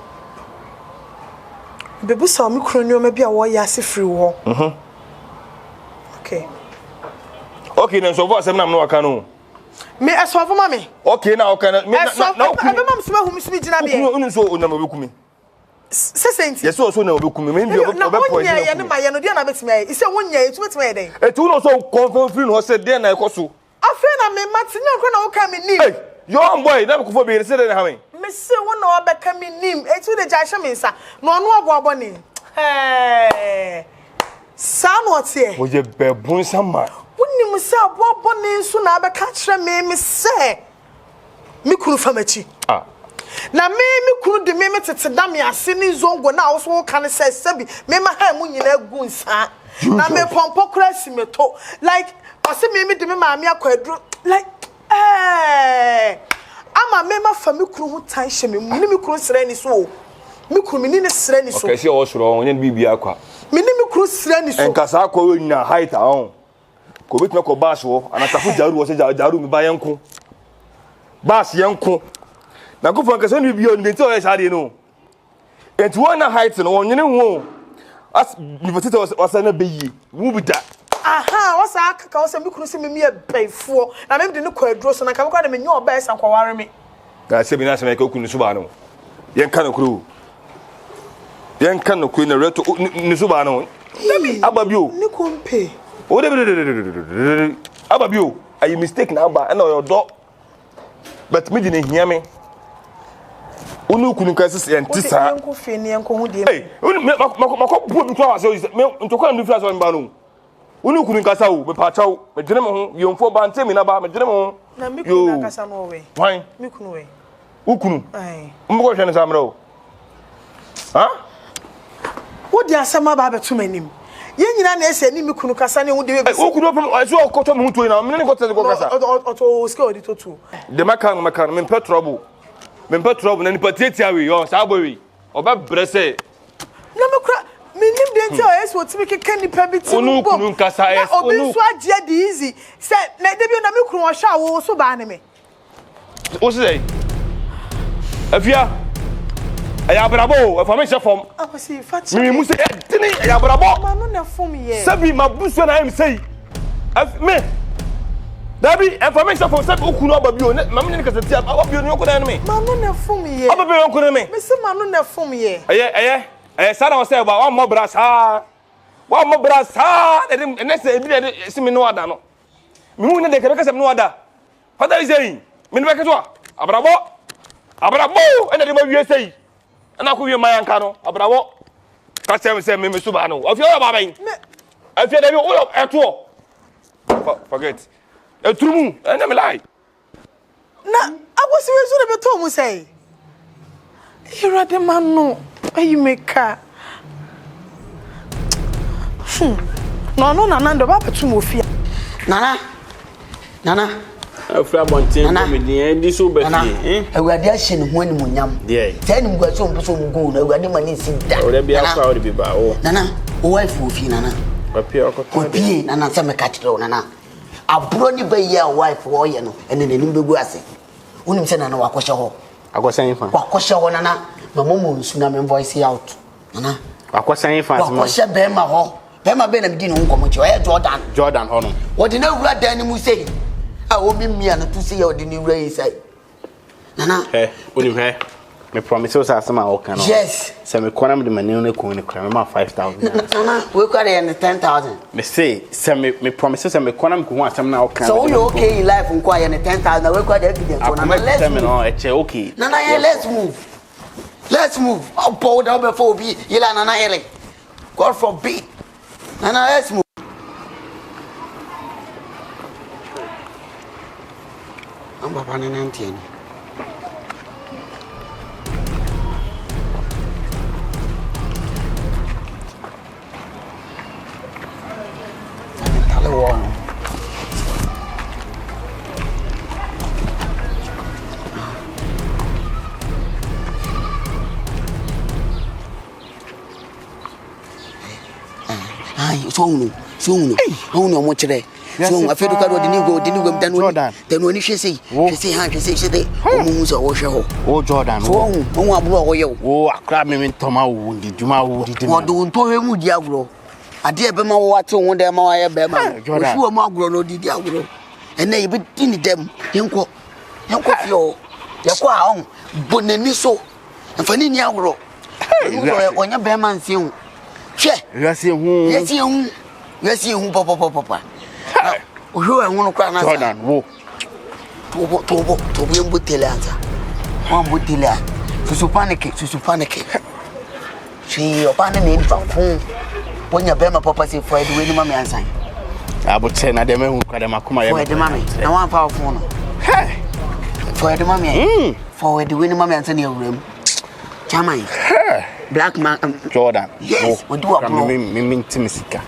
bebu so me kronyo me bia wo ya se free wo Okay. Okay, then so far I'm not canoe. Me as for mommy. Okay, now can I mom smell who Miss Mijina be. So unamukumi. Sesenti. Yes, so no bukumi. Me no ya no my no dia na betime. E say one year it betime den. E tu no so confirm free no say dey na ekoso. Afa na me mati na kro na wo ka me nim. Hey, your boy na ko fo be say dey na ha me. Me say wo na wo be ka me nim. E tu de ja hye me nsa. No no obo ni. Hey. Sanotie. Wo je bebun sama. Woni mu say obo ni nso na be ka kire me say. Me kunu famachi. Ah. Na me kunu de me tete dam ya se ni zongo na wo so kan say sabi me ma ha mu nyina gu nsa. Na me pompo kura si me to. Like o se me de me ma me akwadru like ama me ma fa me kunu hu tan hye me mu ni me kunu sere ni so. Me kunu ni ne sere ni so. Okay, see o soro onye bibia kwa. Me ni me kunu sere ni so. Enkasa akọ nyina height ahon. Ko betime ko bass wo anatafu jaru wo se jaru mi ba yanko. Bass yanko. Na ko fanka so ni bi on nti o ye sade no. Enti wona height no wonyene hu. As ni potete wasa na beyi. Mu bi da. Aha, wasa akaka wasa mi kunu se me befo. Na me de ne ko aduro so na ka kwa de me nyo oba esa kwaware me. Da se bi na se me ka kunu so ba no. Yen kan kru. Yen kan kru na reto ni so ba no. Ababio. Ni ko mpe. O de Ababio. Are you mistake na aba na your door. But me didn't hear me. Unu kunu ka sese entisa. Enko fe ni enko hu de. Hey, mako bu mi kwa so me ntokwa ndu fira so mba no. Unu kunu ka sa wo me pa chawo, me dwene mo ho, yomfo ba ntemi na ba, me dwene mo ho. Na me kunu na kasa no we. Wan? Me kunu we. Ukunu. Ai. Mko hwe ne sa mro. Ha? Wo di asama ba betu manim. Ye nyina na ese ni me kunu kasa ne hu de we. Ukunu pe so okoto mo hu to na, me ne ko tese ko kasa. Oto ske odi to tu. De makan me pe trouble. Me pe trouble na ni patiatia we yo, sa boy we. Oba brese. Na me kra minim de nti o yeso otimi keka nipa biti unu kunu nkasa es obi so agye de easy se na de bi na me kunu o hwa wo so ba ne me o se afia aya brabo afa me chefom akwasi fati mi mu se tini aya brabo ma no na fom ye sabi mabuso na am sei me dabi afa me chefom sabi okunu ababi o ma me ne kasa ti ababi o ne okunu na me ma no na fom ye ababi o okunu me me se ma no na fom ye Sada was say about one more brass, and then say, see me no other. No, me they can make some no other. What are you saying? Me make it Abrabo, and then you say, and I could be my uncle, Abrabo. Catch them say, me Subano. Of your baby, I feel that you all up at all. Forget a true, and I'm lie. Na, I was reason about Tom say. Here are the man no. You make car. No, Nana, Baba to Mufia. Nana. A flab on 10 comedy, this will be. I will dashing when Munyam. Dear, 10 was so good. I will never see that. Would be proud to be bow. Nana, wife will be Nana. Papier, Nana, some cattle, Nana. A brony by your wife, warrior, and then the new grassy. Unim send an aquasha. I was saying, Aquasha, Nana. My mom tsunami voice out. Nana. Aquasha fans. Aquasha Bema ho. Bema Ben begin on come to Jordan Honor. What did no blood animal say? I will be me and to see your new race. Nana. Hey, wouldn't you me promise us as my own. Yes. Send me quantum the money coin crime 5,000. Nana, we got it 10,000. Me say, send me promises and me quantum go on some now. So you okay in life and quiet and 10,000. We got evidence. Let's move. Okay. Nana, let's move. Let's move. I'll pull down before we Yela Nana Eric. God forbid. Nana, let's move. I'm Papa Nantian. Soon, no more today. So I feel to go didn't go down. Then when you say, oh, Jordan, oh, I crab me in Toma wounded. You ma wounded. What do you Diablo? ade be ma wo ate wo dem ma wa ye be ma osuo ma agro no didi agro ene ye be tini dem yenko fio ye ko a on bonani so mfani ni agro onya be ma nsi hu hwe yesi hu papa ojo enwo no kwa na Jordan wo tobo yembo teleanza wambo tele susu panic she opane ne difa fun ponya be ma papa say for the way ni mama ansan abote na dem hu kwa dem akoma ye for the mama na wan fa fun no for the mama for the way ni mama ansan e wuram chairman black man Jordan yes we do abro me ntimisika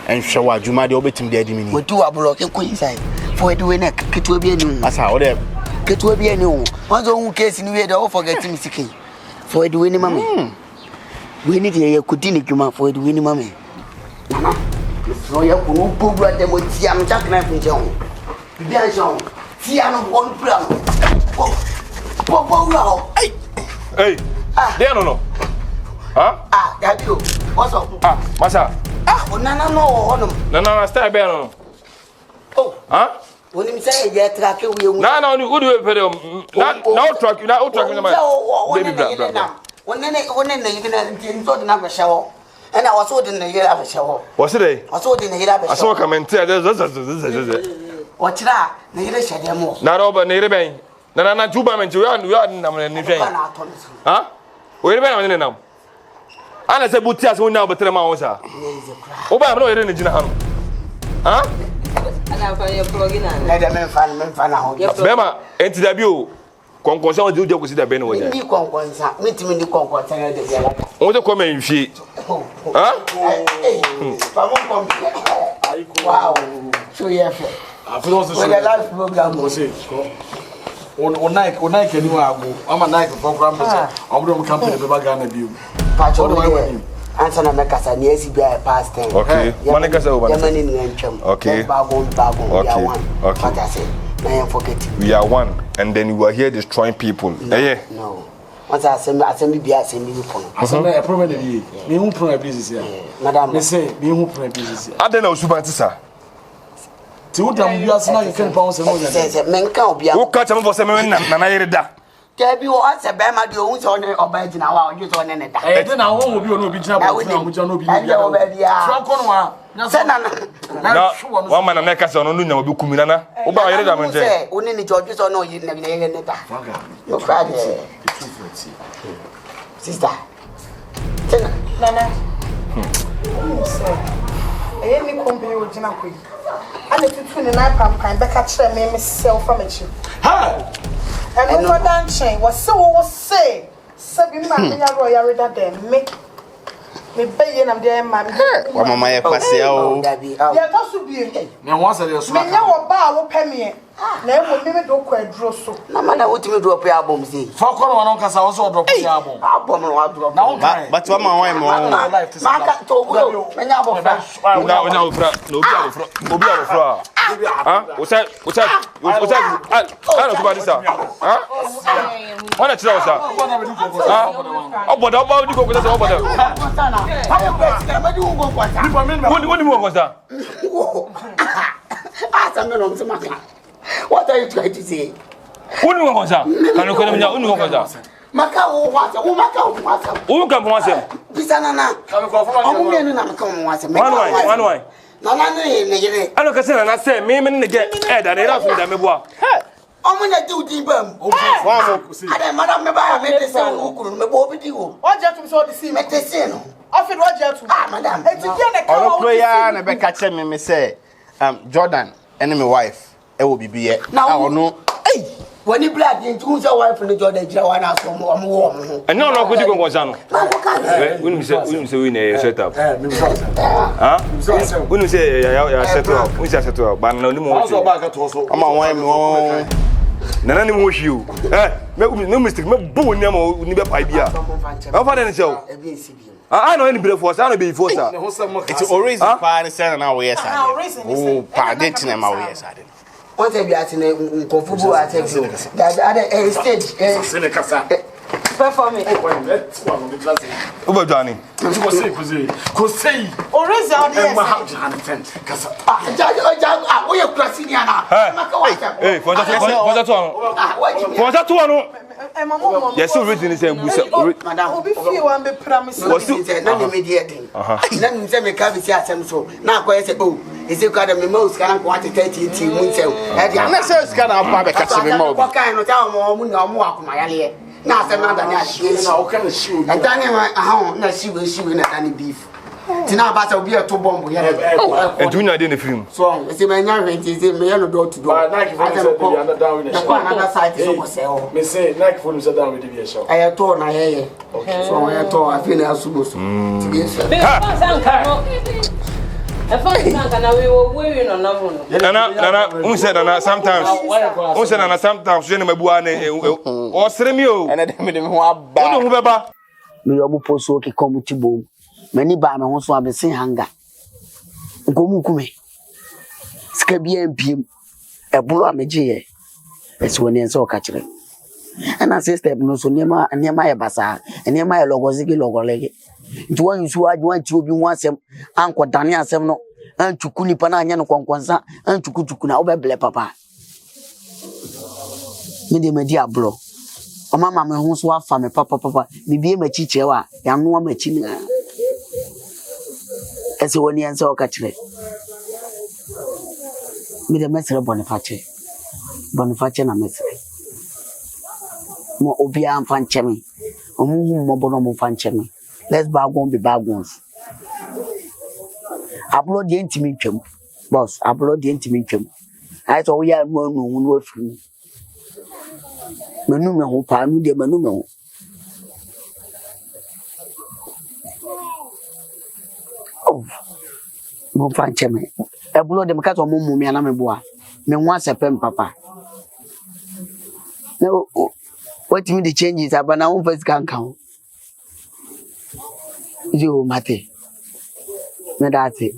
enhwe wa adwuma de obetim de adi mini we do abro ke ko inside for the way na keto bi ani asa o de keto bi ani o wanzo hu case ni we de o forget me sikin for the way ni mama we need to kudi ni dwuma for the way ni mama so ya ko no pogwa de mo tia no chak na finje ho bi an so tia no won plan po ho hey there no daddy what's up masa onana no ho no na stay be no oni mi say je track we wu na oni udu we pede na track na ma baby bra wonene yigina nso de na be shawo ena waso de na yira be shawo waso de na yira be shawo aso comment o tira na yira shade mo na roba na yira ben na tuba men we are na ni hwen o yira ben na nam ana se buti aso na obetere ma wonsa o ba me no yira na jina hanu ana fa ye plugin na da men fa na ho bema enti da bi o konkonsa o je kusi da be no wo ja ni konkonsa mitimi ni konkonsa na de bia o je ko men hwie fa mo kom wow so ye fe afro so the live program o se o Nike ni wa ago ama Nike program be say obodo campaign be baga na biu pacho answer na mekasa ni esi bia past time okay manika say o ba yamani ni ntwam okay bago we are one okay what I say na forget we are one and then you are here destroying people no what I say bia say mi ko asem na problem na bi me hu problem business ya madam me say me hu problem business ya adena osubanti sa ti wo dam bia se na you can pound se no ya say menka obia wo ka chama for se me na yere da Kebi o ase be ma de o so ne oba gina wa oju so ne ne da e de na ho obi o no obi gina ba na mu gina no obi bia franco no wa se na wa ma na ka se no nya obi kumi na wo ba yere da me nje o ni oju so no yi ne yere ne da no father sister nana mi company o gina ko ana tutu ne na pam kan be ka kire me self amachi and over that chain was so say sabi ma me ya ro ya reda dem me be na dem ma me wa mama ye kwase o ya to so bi me wan say so me nya wo ba wo peme na e mo me do ko aduro so na ma na otimi drop ya album say fa ko no wan kasa wo so drop ya album no wa drop na but wa ma wan mo ma ka to me nya bo fra na nya bo fra no obi abofra o say ana to ba disa wana tira o sa obodo oba di ko ko sa obodo woni mo ko sa me no se maka. What are you trying to say? Unu ngo sa. Kanu ko na unu ngo sa. Maka o wa o maka o maka. O ka mo se. Bisana na. Kanu ko fo o mo ne na maka o mo se. One way. Na na ne yire. Ano ka se na se me ne ge da ne rafu da me boa. O mo na di udi bam. Wa mo ku si. Ade madam me ba me te se o kuru me bo bi di wo. O je tum so di si me te se no. O fi do je tum. Madam. E ti je ne ka o prayer na be ka che me say Jordan and my wife e will be here. Now no. Hey, when you blood into your wife and the Jordan Jawana from warm. And no good go no. When you say we set up. When you say ya set up, we set up, but no more. I'm on one Nana ni mo hwiu. No mistake, me bo ni am ni be pai bia. I'm father ni show. I know any before, I know before sir. It's always the party say na we yes. Oh, party na ma we yes. Once be at in kofubu at that other stage. perform it. Let's go on the class. Uba Johnny. Kosei. Oreza audience. Ma have Jonathan. Kasa. We are crossing here now. Hey, for that one. Yes, so reading is a madam. Obi fie wan be promise. Was to na me mediating. Na me say me ka be see asem so. Na ko say oh, is it kind of me mouse kan ko 30 mun say. E dia na say scan apa be ka se me mo. Ko kan no ta mo mu na mo akoma yale. Na asem na da na ahie. Na o kan shoe. And then na shiwe na tani beef. Tina ba say obi e to bomb here. And do you dey film? So, say me nya hwenti say me no door to door. But Nike phone say dey under down with the show. Another side so go say oh. Me say Nike phone say down with the show. I to na here. Okay. So I to I feel na subo so. Tiye say. Be sanka no. E fa sanka na we no na mo no. Nana, Nana sometimes. Nana sometimes you na mabu ane o sere mi o. Ena dem ho aba. Wo no ho beba. Me yo bu poso ke community bom. Mani ba me ho so abese hanga. Nkomu kume. Sika bia mpiem. Ebulu ameje ye. Esi woni enso ka kire. Ana sister no so niema ye basa. Niema ye logozigi logolege. Nti wan yusu adwan ti obi ho asem anko dane asem no. Anchuku nipa na anya no konkonsa. Anchuku na obeble papa. Me de medi ablo. O mama me ho so afa me papa. Bibie machi chewa. Ya no machi ni. Ese woni enso ka kire. Me de mesere Boniface na mesere mo obi am fan chemi omuhu mo bono mo fan chemi let's be bagons ablo de ntimi twam boss ablo de ntimi twam ai so we are no afiri menu me ho pa nu de menu me ho oh mo fan chemi eblo de meka so mo mu me na me boa me nwa sepem papa no what me the changes abana won first kan kan yo mate me dati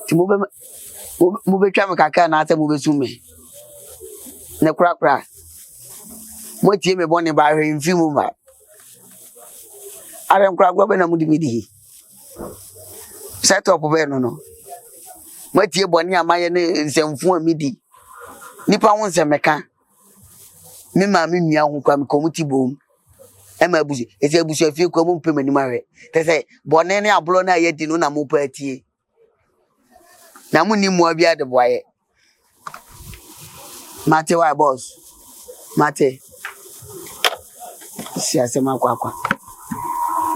ti mo be twa me kaka na ate mo be sume ne kura mo tie me bone ba hwe mfi mu ma are kura gwa be na mu di set up be no matie boni amaye ne nsemfu amidi nipa won semeka me ma me nua ho kwa me komuti bom e ma abusu ese abusu afie kwa mo mpem anim ahwe te se boni ne ablo na ye di no na mo pa atie na mo ni mo bia de boye mate wa boss mate si asema kwa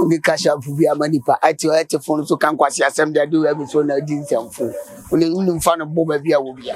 ni kasha fubi amanipa ati phone so kan kwasi asem dia do we so na di nsemfu uni mfa no bo ba bia wo bia